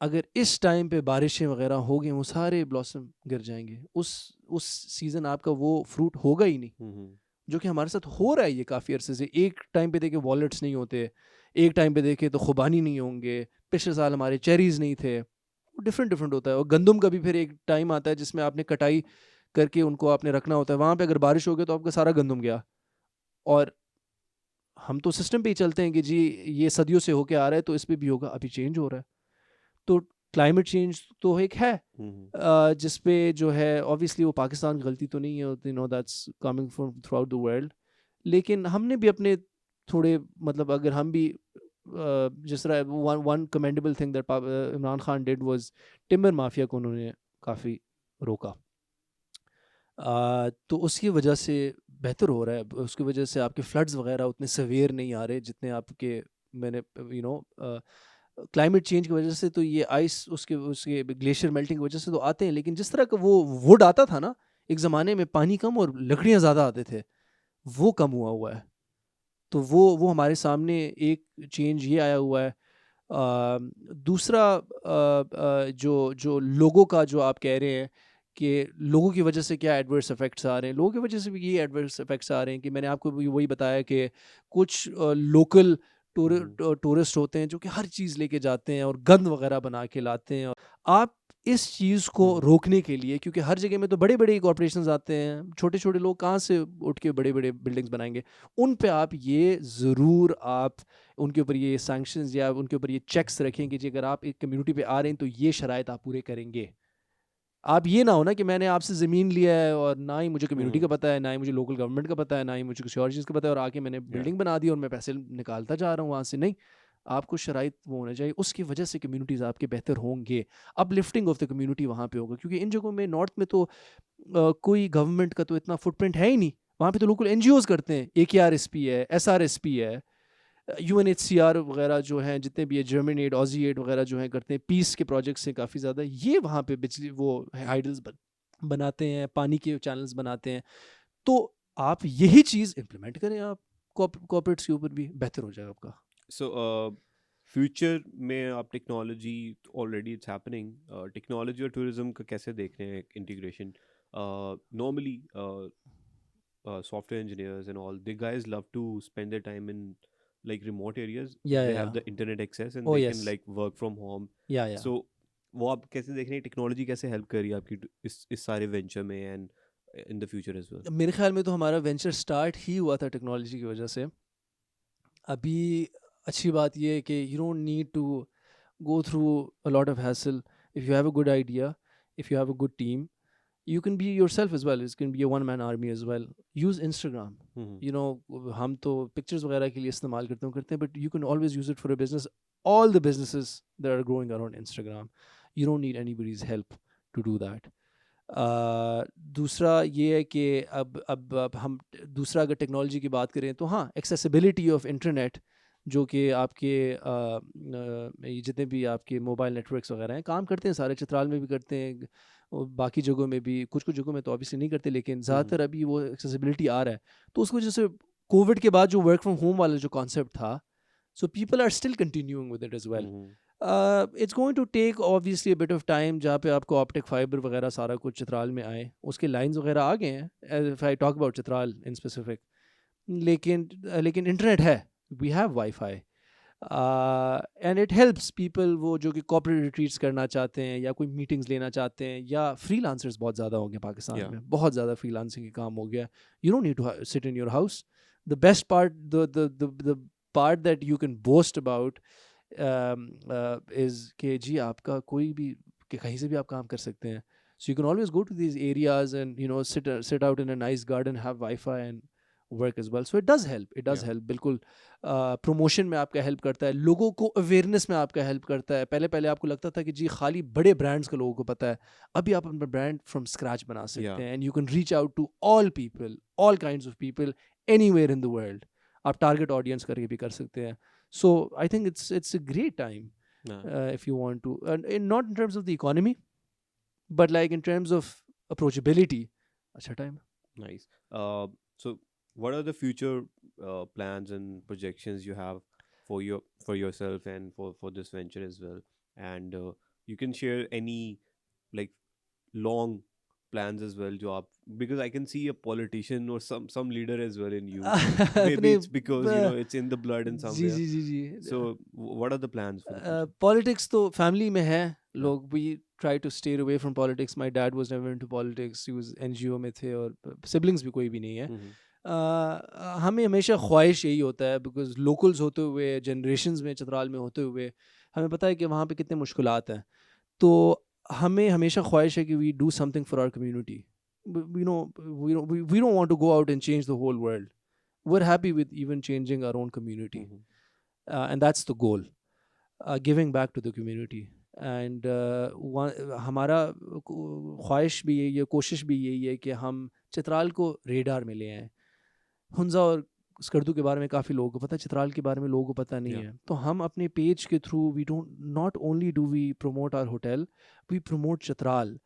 अगर इस टाइम पे बारिशें वगैरह हो गई, वो सारे ब्लॉसम गिर जाएंगे। उस सीज़न आपका वो फ्रूट होगा ही नहीं, हम्म, जो कि हमारे साथ हो रहा है ये काफ़ी अरसे से। एक टाइम पे देखे वॉलेट्स नहीं होते, एक टाइम पे देखे तो खुबानी नहीं होंगे, पिछले साल हमारे चेरीज़ नहीं थे। डिफरेंट डिफरेंट होता है। और गंदम का भी फिर एक टाइम आता है जिसमें आपने कटाई करके उनको आपने रखना होता है। वहाँ पे अगर बारिश हो गई तो आपका सारा गंदम गया। और हम तो सिस्टम पे ही चलते हैं कि जी ये सदियों से होके आ रहा है तो इस पे भी होगा, अभी चेंज हो रहा है। तो क्लाइमेट चेंज तो एक है, हम्म, जिस पे जो है ऑब्वियसली वो पाकिस्तान की गलती तो नहीं है, you know that's coming from through out the world. लेकिन हमने भी अपने थोड़े, मतलब अगर हम भी जिस तरह one commendable thing that Imran Khan did was timber mafia को उन्होंने काफ़ी रोका। तो उसकी वजह से बेहतर हो रहा है। उसकी वजह से आपके फ्लड्स वगैरह उतने सवेयर नहीं आ रहे जितने आपके, मैंने यू नो क्लाइमेट चेंज की वजह से तो ये आइस उसके उसके ग्लेशियर मेल्टिंग की वजह से तो आते हैं। लेकिन जिस तरह का वो वुड आता था ना एक ज़माने में, पानी कम और लकड़ियाँ ज़्यादा आते थे, वो कम हुआ है। तो वो हमारे सामने एक चेंज ये आया हुआ है। दूसरा जो जो लोगों का जो आप कह रहे हैं कि लोगों की वजह से क्या एडवर्स इफेक्ट्स आ रहे हैं, लोगों की वजह से भी ये एडवर्स इफेक्ट्स आ रहे हैं कि मैंने आपको भी वही बताया कि कुछ लोकल हम्म, टूरिस्ट होते हैं जो कि हर चीज़ लेके जाते हैं और गंद वगैरह बना के लाते हैं। आप इस चीज़ को हम्म, रोकने के लिए, क्योंकि हर जगह में तो बड़े बड़े कॉरपोरेशंस आते हैं, छोटे छोटे लोग कहाँ से उठ के बड़े बड़े बिल्डिंग्स बनाएंगे। उन पे आप ये ज़रूर आप उनके ऊपर ये सैंक्शंस या उनके ऊपर ये चेक्स रखें कि जी अगर आप एक कम्युनिटी पे आ रहे हैं तो ये शराइत आप पूरे करेंगे। आप ये ना हो ना कि मैंने आपसे ज़मीन लिया है और ना ही मुझे कम्युनिटी का पता है, ना ही मुझे लोकल गवर्नमेंट का पता है, ना ही मुझे किसी और चीज़ का पता है, और आके मैंने या बिल्डिंग बना दी और मैं पैसे निकालता जा रहा हूँ वहाँ से। नहीं, आपको शराइत वो होना चाहिए, उसकी वजह से कम्युनिटीज़ आपके बेहतर होंगे। अपलिफ्टिंग ऑफ द कम्युनिटी वहाँ पे होगा, क्योंकि इन जगहों में नॉर्थ में तो कोई गवर्नमेंट का तो इतना फुटप्रिंट है ही नहीं। वहाँ पे तो लोकल एनजीओज करते हैं, AKRSP है, SRSP है, UNHCR वगैरह जो हैं, जितने भी ये जर्मन एड, ऑजी एड वगैरह जो हैं करते हैं, पीस के प्रोजेक्ट्स हैं काफ़ी ज़्यादा, ये वहाँ पे बिजली वो हाइडल्स बनाते हैं, पानी के चैनल्स बनाते हैं। तो आप यही चीज़ इम्प्लीमेंट करें आप कॉर्पोरेट्स के ऊपर भी, बेहतर हो जाएगा आपका। सो फ्यूचर में आप technology, already it's happening, technology और टूरिज्म का कैसे देख रहे हैं integration? Normally software engineers and all, the guys love to spend their time in like remote areas. या They या have the internet access and oh they can yes like work from home. या So वो आप कैसे देख रहे हैं, technology कैसे हेल्प कर रही है आपकी इस सारे वेंचर में and in the future as well? मेरे ख्याल में तो हमारा वेंचर स्टार्ट ही हुआ था टेक्नोलॉजी की वजह से। अभी अच्छी बात ये है कि you don't need to go through a lot of hassle. If you have a good idea, if you have a good team, you can be yourself as well. It can be a one man army as well. Use Instagram. You know, हम तो pictures वगैरह के लिए इस्तेमाल करते हैं, but you can always use it for a business. All the businesses that are growing around Instagram, you don't need anybody's help to do that. दूसरा ये है कि अब हम दूसरा अगर टेक्नोलॉजी की बात करें तो हाँ, एक्सेसिबिलिटी ऑफ इंटरनेट, जो कि आपके ये जितने भी आपके मोबाइल नेटवर्क्स वगैरह हैं काम करते हैं, सारे चित्राल में भी करते हैं और बाकी जगहों में भी, कुछ कुछ जगहों में तो ऑब्वियसली नहीं करते, लेकिन ज़्यादातर अभी वो एक्सेसिबिलिटी आ रहा है। तो उसकी वजह से कोविड के बाद जो वर्क फ्रॉम होम वाला जो कॉन्सेप्ट था, so people are still continuing with it as well. It's going to take obviously a bit of time, जहाँ पे आपको ऑप्टिक फाइबर वगैरह सारा कुछ चित्राल में आए, उसके लाइंस वगैरह आ गए हैं, if I talk about Chitral in specific. लेकिन इंटरनेट है, we have wifi and it helps people, वो जो कि कॉर्पोरेट रिट्रीट्स करना चाहते हैं या कोई मीटिंग्स लेना चाहते हैं, या फ्रीलांसर्स बहुत ज़्यादा हो गए पाकिस्तान Yeah. में, बहुत ज़्यादा फ्रीलांसिंग का काम हो गया। You don't need to sit in your house. The best part, the part that you can boast about is कि जी आपका कोई भी, कि कहीं से भी आप काम कर सकते हैं। So you can always go to these areas and you know sit out in a nice garden, have wifi and work as well. So it does Yeah. Help बिल्कुल। प्रमोशन में आपका हेल्प करता है, लोगों को अवेयरनेस में आपका help करता है। पहले पहले आपको लगता था कि जी खाली बड़े ब्रांड्स को लोगों को पता है, अभी आप अपना ब्रांड फ्रॉम स्क्रैच बना सकते Yeah. हैं and you can reach out to all people, all kinds of people, anywhere in the world. आप टारगेट ऑडियंस करके भी कर सकते हैं। So I think it's a great time Yeah. if you want to, and not in terms of the economy, but like in terms of approachability, अच्छा time। Nice. So what are the future plans and projections you have for yourself and for this venture as well? And you can share any like long plans as well, jo aap, because I can see a politician or some leader as well in you. Maybe अपने it's because it's in the blood in जी somewhere. जी जी जी So what are the plans for the future? Politics तो family में है। Yeah. लोग we try to stay away from politics. My dad was never into politics, he was NGO में थे, और सिबलिंग्स भी कोई भी नहीं है। Mhm. हमें हमेशा ख्वाहिश यही होता है, बिकॉज लोकल्स होते हुए, जनरेशन्स में चित्राल में होते हुए हमें पता है कि वहाँ पे कितने मुश्किलात हैं। तो हमें हमेशा ख्वाहिश है कि we do something for our community. We know we don't want to go out and change the whole world, we are happy with even changing our own community, Mhm. And that's the goal, giving back to the community. And हमारा ख्वाहिश भी यही है, कोशिश भी यही है कि हम चित्राल को रेडार में ले आएँ। हुंजा और स्कर्दू के बारे में काफ़ी लोगों को पता है, चित्राल के बारे में लोगों को पता नहीं Yeah. है। तो हम अपने पेज के through we don't, not only do we promote our hotel, we promote Chitral.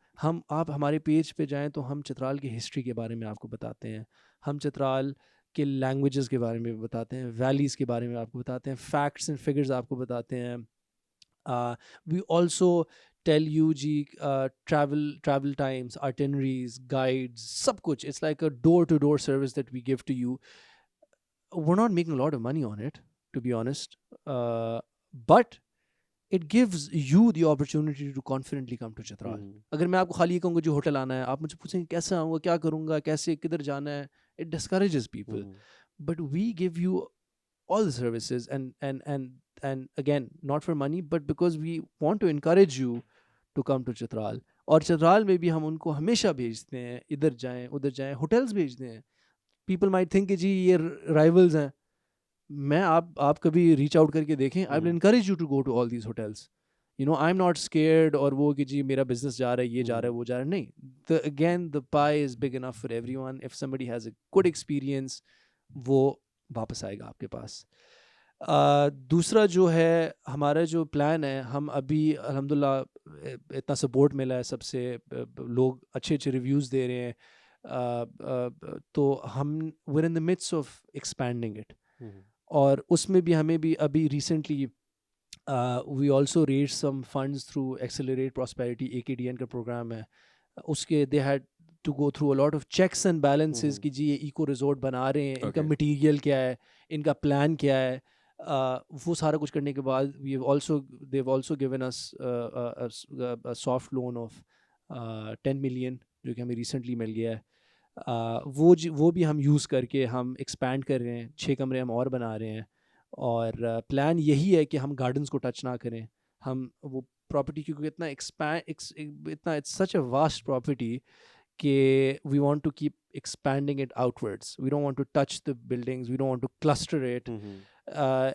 आप हमारे पेज पे जाएं तो हम चित्राल की हिस्ट्री के बारे में आपको बताते हैं, हम चित्राल के लैंग्वेजेस के बारे में बताते हैं, वैलीज़ के बारे में आपको बताते हैं, फैक्ट्स एंड फिगर्स आपको बताते हैं। वी ऑल्सो टेल यू जी ट्रैवल टाइम्स, आर्टिनरीज, गाइड्स, सब कुछ। It's like a door to door service that we give to you. We're not making a lot of money on it, to be honest, but it gives you the opportunity to confidently come to Chitral. Mhm. अगर मैं आपको खाली ये कहूँगा जी hotel आना है, आप मुझसे पूछेंगे कैसे आऊँगा, क्या करूँगा, कैसे किधर जाना है, it discourages people. Mhm. But we give you all the services, and again, not for money, but because we want to encourage you to come to Chitral. और चित्राल में भी हम उनको हमेशा भेजते हैं, इधर जाएं उधर जाएं, होटल्स भेजते हैं। पीपल माइट थिंक कि जी ये राइवल्स हैं। मैं आप कभी रीच आउट करके देखें, I will encourage you to go to all these hotels. You know I am not scared, और वो कि जी मेरा बिजनेस जा रहा है, ये जा रहा है, वो जा रहा है, नहीं। The again the pi is big enough for everyone. If somebody has a good experience, वो वापस आएगा आपके पास। दूसरा जो है हमारा जो प्लान है, हम अभी अल्हम्दुलिल्लाह इतना सपोर्ट मिला है सबसे, लोग अच्छे अच्छे रिव्यूज़ दे रहे हैं, तो हम were in the mids of expanding it. और उसमें भी हमें भी अभी recently we also raise some funds through accelerate prosperity, AKDN का प्रोग्राम है, उसके they had to go through a lot of checks and balances कि जी ये इको रिजॉर्ट बना रहे हैं, इनका Okay. मटेरियल क्या है, इनका प्लान क्या है, वो सारा कुछ करने के बाद वी ऑल्सो देव also given us soft loan of 10 million जो कि हमें रिसेंटली मिल गया है। वो भी हम यूज़ करके हम एक्सपैंड कर रहे हैं, 6 कमरे हम और बना रहे हैं। और प्लान यही है कि हम गार्डन्स को टच ना करें, हम वो प्रॉपर्टी, क्योंकि इतना इतना it's such a vast property कि we want to keep expanding it outwards, we don't want to touch the buildings, we don't want to cluster it.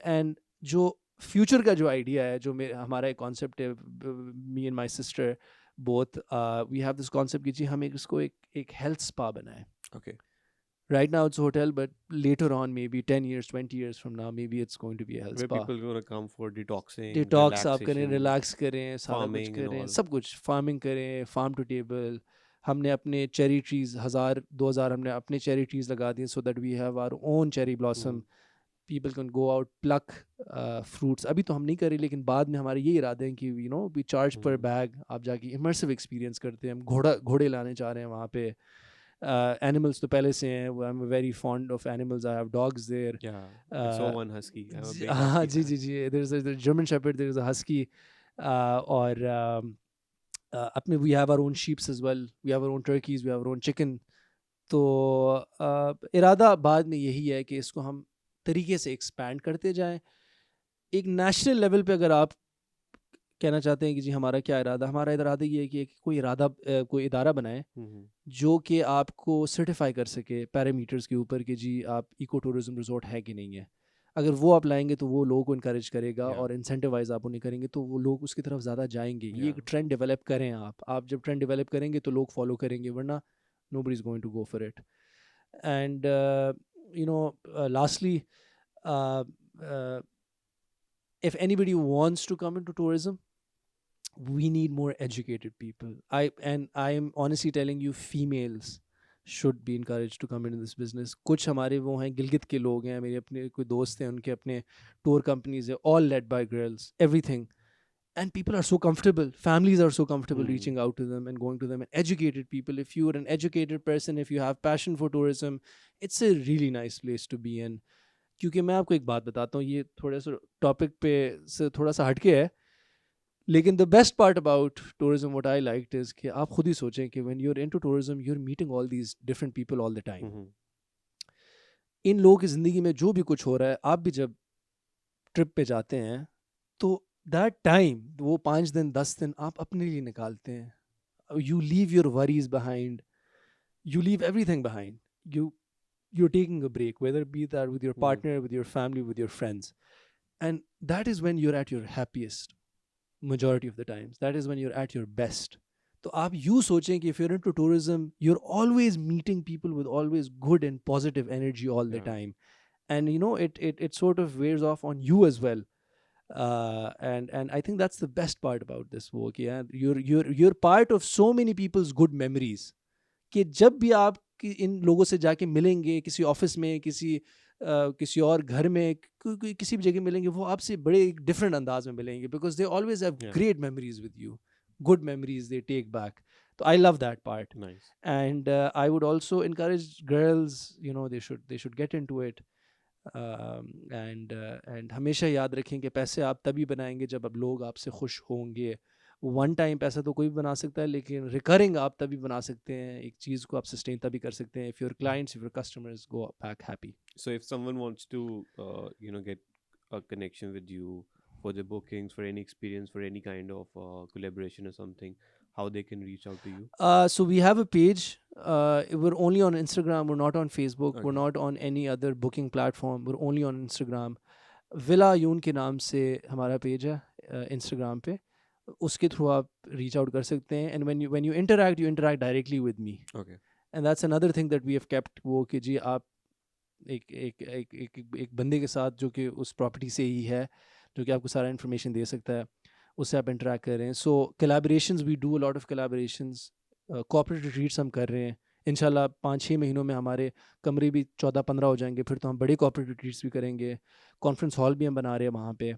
And जो फ्यूचर का जो आइडिया है, जो हमारा एक कॉन्सेप्ट है, me and my sister both we have this concept कि जी हम इसको एक हेल्थ स्पा बनाएं। Okay. Right now it's a hotel, but later on, maybe 10 years, 20 years from now, maybe it's going to be a health Where spa. people gonna come for detoxing, detox आप करें, relaxation, relax करें, सारा कुछ farming and करें, all. सब कुछ, farming करें, farm to table. हमने अपने चेरी ट्रीज़ 1000 हमने अपने चेरी ट्रीज़ लगा दिए, so that we have our own cherry blossom. People can go out pluck fruits. अभी तो हम नहीं कर रहे, लेकिन बाद में हमारे ये इरादे हैं कि वी चार्ज पर बैग, आप जाके इमर्सिव एक्सपीरियंस करते हैं। हम घोड़े लाने चाह रहे हैं वहाँ पे। एनिमल्स तो पहले से हैं, I am very fond of animals, I have dogs there. Yeah, I saw one husky. I'm a big हाँ husky जी fan. जी जी, there is a German shepherd, there is a husky. और अपने we have our own sheeps as well, we have our own turkeys, we have our own chicken. तो इरादा बाद में यही है कि इसको हम तरीके से एक्सपैंड करते जाएं। एक नेशनल लेवल पे अगर आप कहना चाहते हैं कि जी हमारा क्या इरादा, हमारा इरादा ये है कि कोई इदारा बनाएं जो कि आपको सर्टिफाई कर सके पैरामीटर्स के ऊपर कि जी आप इको टूरिज्म रिजॉर्ट है कि नहीं है। अगर वो आप लाएंगे तो वो लोगों को इनकरेज करेगा, Yeah. और इंसेंटिवाइज आप उन्हें करेंगे तो वो लोग उसकी तरफ ज़्यादा जाएंगे। ये Yeah. एक ट्रेंड डेवलप करें आप जब ट्रेंड डेवलप करेंगे तो लोग फॉलो करेंगे, वरना nobody is going to go for it. And lastly, uh, uh, if anybody wants to come into tourism, we need more educated people. I am honestly telling you, females should be encouraged to come into this business. कुछ हमारे वो हैं गिलगित के लोग हैं, मेरे अपने कोई दोस्त हैं, उनके अपने tour companies है, all led by girls, everything. And people are so comfortable, families are so comfortable reaching out to them and going to them. And educated people, if you're an educated person, if you have passion for tourism, it's a really nice place to be in. क्योंकि मैं आपको एक बात बताता हूँ, ये थोड़ा सा टॉपिक पे से थोड़ा सा हटके है, लेकिन the best part about tourism what I liked is कि आप खुद ही सोचें कि when you are into tourism you are meeting all these different people all the time. इन लोगों की ज़िंदगी में जो भी कुछ हो रहा है, आप भी जब ट्रिप पे जाते हैं तो दैट टाइम, वो 5 दिन 10 दिन आप अपने लिए निकालते हैं। You leave your worries behind, you leave everything behind. You're taking a break, whether be that with your partner, with your family, with your friends, and that is when you're at your happiest majority of the times. That is when you're at your best. तो आप यूँ सोचें कि if you're into tourism, you're always meeting people with always good and positive energy all the time, and it sort of wears off on you as well. And I think that's the best part about this work. Yeah, you're part of so many people's good memories. कि जब भी आप इन लोगों से जाके मिलेंगे, किसी office में, किसी और घर में, किसी भी जगह मिलेंगे, वो आपसे बड़े एक डिफरेंट अंदाज में मिलेंगे, because they always have great memories with you, good memories they take back. तो I love that part. And I would also encourage girls, they should get into it. And हमेशा याद रखें कि पैसे आप तभी बनाएंगे जब अब लोग आपसे खुश होंगे. वन टाइम पैसा तो कोई भी बना सकता है, लेकिन रिकरिंग आप तभी बना सकते हैं, एक चीज़ को आप सस्टेन तभी कर सकते हैं if your clients, if your customers go back happy. So if someone wants to, get a connection with you for the bookings, for any experience, for any kind of collaboration or something, how they can reach out to you? So we have a page. We're only on Instagram. We're not on Facebook. Okay. We're not on any other booking platform. We're only on Instagram. Villa Ayun के नाम से हमारा page है Instagram पे. उसके through आप reach out कर सकते हैं. And when you interact directly with me. Okay. And that's another thing that we have kept, वो कि जी आप एक बंदे के साथ जो कि उस प्रॉपर्टी से ही है, जो कि आपको सारा इन्फॉर्मेशन दे सकता है, उससे आप इंटरेक्ट कर रहे हैं. So collaborations, we do a lot of collaborations. Corporate retreats हम कर रहे हैं. इंशाल्लाह 5-6 महीनों में हमारे कमरे भी 14-15 हो जाएंगे. फिर तो हम बड़े कॉर्पोरेट रिट्रीट्स भी करेंगे. कॉन्फ्रेंस हॉल भी हम बना रहे हैं वहाँ पे.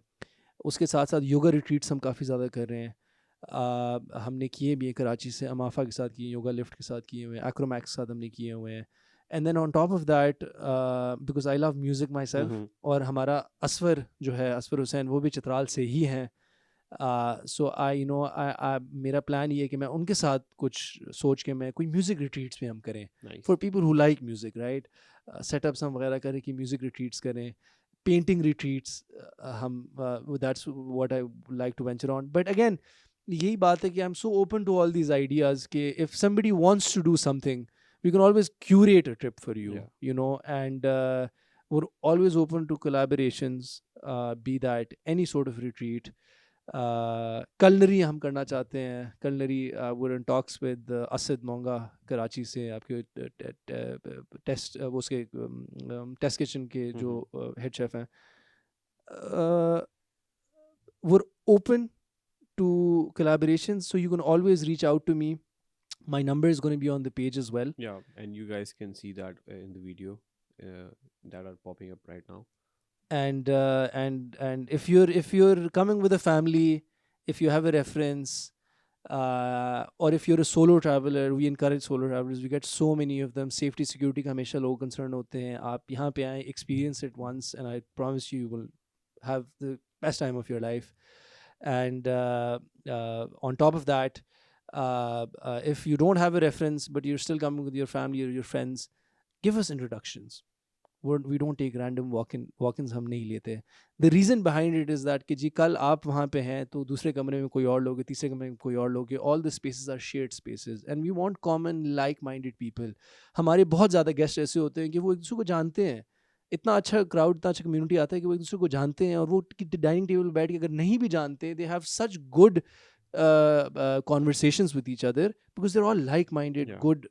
उसके साथ साथ योगा रिट्रीट्स हम काफ़ी ज़्यादा कर रहे हैं. हमने किए भी हैं कराची से, अमाफा के साथ किए, योगा लिफ्ट के साथ किए हुए हैं, एक्रोमैक्स के साथ हमने किए हुए हैं. And then on top of that, because I love music myself, Mm-hmm. और हमारा असवर जो है, असवर हुसैन, वो भी चित्राल से ही हैं. सो आई नो, मेरा प्लान ये है कि मैं उनके साथ कुछ सोच के मैं कोई म्यूज़िक रिट्रीट्स भी हम करें Nice. For people who like music, right. Setups हम वगैरह करें कि म्यूज़िक रिट्रीट्स करें, पेंटिंग रिट्रीट्स. हम that's what I like to venture on. But again यही बात है कि I am so open to all these ideas कि if somebody wants to do something, we can always curate a trip for you, Yeah. you know. And we're always open to collaborations, be that any sort of retreat. Culinary हम करना चाहते हैं. Culinary, we're in talks with Asad Monga Karachi से, आपके test वो उसके test kitchen के जो Mm-hmm. हेड शेफ हैं. we're open to collaborations, so you can always reach out to me. My number is going to be on the page as well. Yeah, and you guys can see that in the video that are popping up right now. And if you're coming with a family, if you have a reference, or if you're a solo traveler, we encourage solo travelers. We get so many of them. Safety, security का हमेशा लोग concern होते हैं. आप यहाँ पे आएं, experience it once, and I promise you will have the best time of your life. And on top of that, if you don't have a reference but you're still coming with your family or your friends, give us introductions. We don't take random walk-ins, हम नहीं लेते. The reason behind it is that कि जी कल आप वहाँ पे हैं तो दूसरे कमरे में कोई और लोग है, तीसरे कमरे में कोई और लोग है. All the spaces are shared spaces and we want common like-minded people. हमारे बहुत ज़्यादा गेस्ट ऐसे होते हैं कि वो एक दूसरे को जानते हैं. इतना अच्छा क्राउड, इतना अच्छा कम्युनिटी आता है कि वो एक दूसरे को जानते हैं, और वो डाइनिंग टेबल बैठ के अगर नहीं भी जानते, they have such good conversations with each other because they're all like-minded, Yeah. good,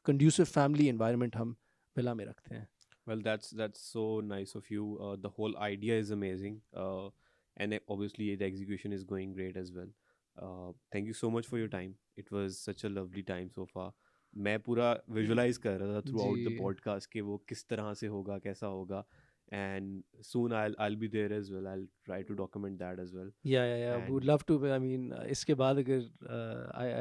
conducive family environment हम विला में रखते हैं. Well, that's so nice of you. The whole idea is amazing, and obviously the execution is going great as well. Thank you so much for your time. It was such a lovely time so far. मैं पूरा visualize कर रहा था throughout the ji. podcast कि वो किस तरह से होगा, कैसा होगा, and soon I'll be there as well. I'll try to document that as well. Yeah. We would And love to. I mean, इसके बाद अगर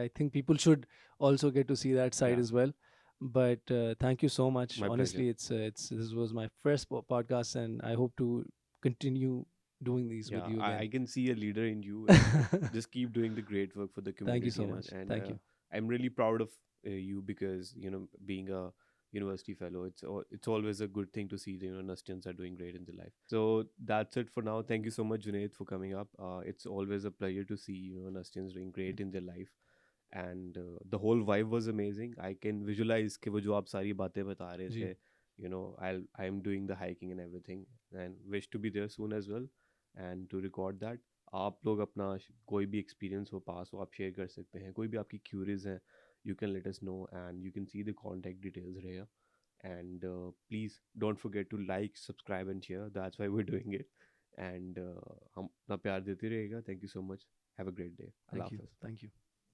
I think people should also get to see that side yeah, as well. But thank you so much. my pleasure. Honestly, it's this was my first podcast, and I hope to continue doing these with Yeah, you I again. can see a leader in you, and just keep doing the great work for the Thank you community. so much. And Thank you. I'm really proud of you because being a university fellow, it's always a good thing to see the Nustians are doing great in their life. So that's it for now. Thank you so much, Junaid, for coming up. It's always a pleasure to see Nustians doing great in their life. And the whole vibe was amazing. I can visualize कि वो जो आप सारी बातें बता रहे जी. थे, I'm doing the hiking and everything, and wish to be there soon as well. And to record that आप लोग अपना कोई भी एक्सपीरियंस हो पास हो आप शेयर कर सकते हैं. कोई भी आपकी क्यूरीज हैं, you can let us know and you can see the contact details रहेगा. And please don't forget to like, subscribe and share. That's why we are doing it. And हम अपना प्यार देते रहेगा. Thank you so much. Have a great day. अल्लाह Thank you. हाफिज़. Thank you.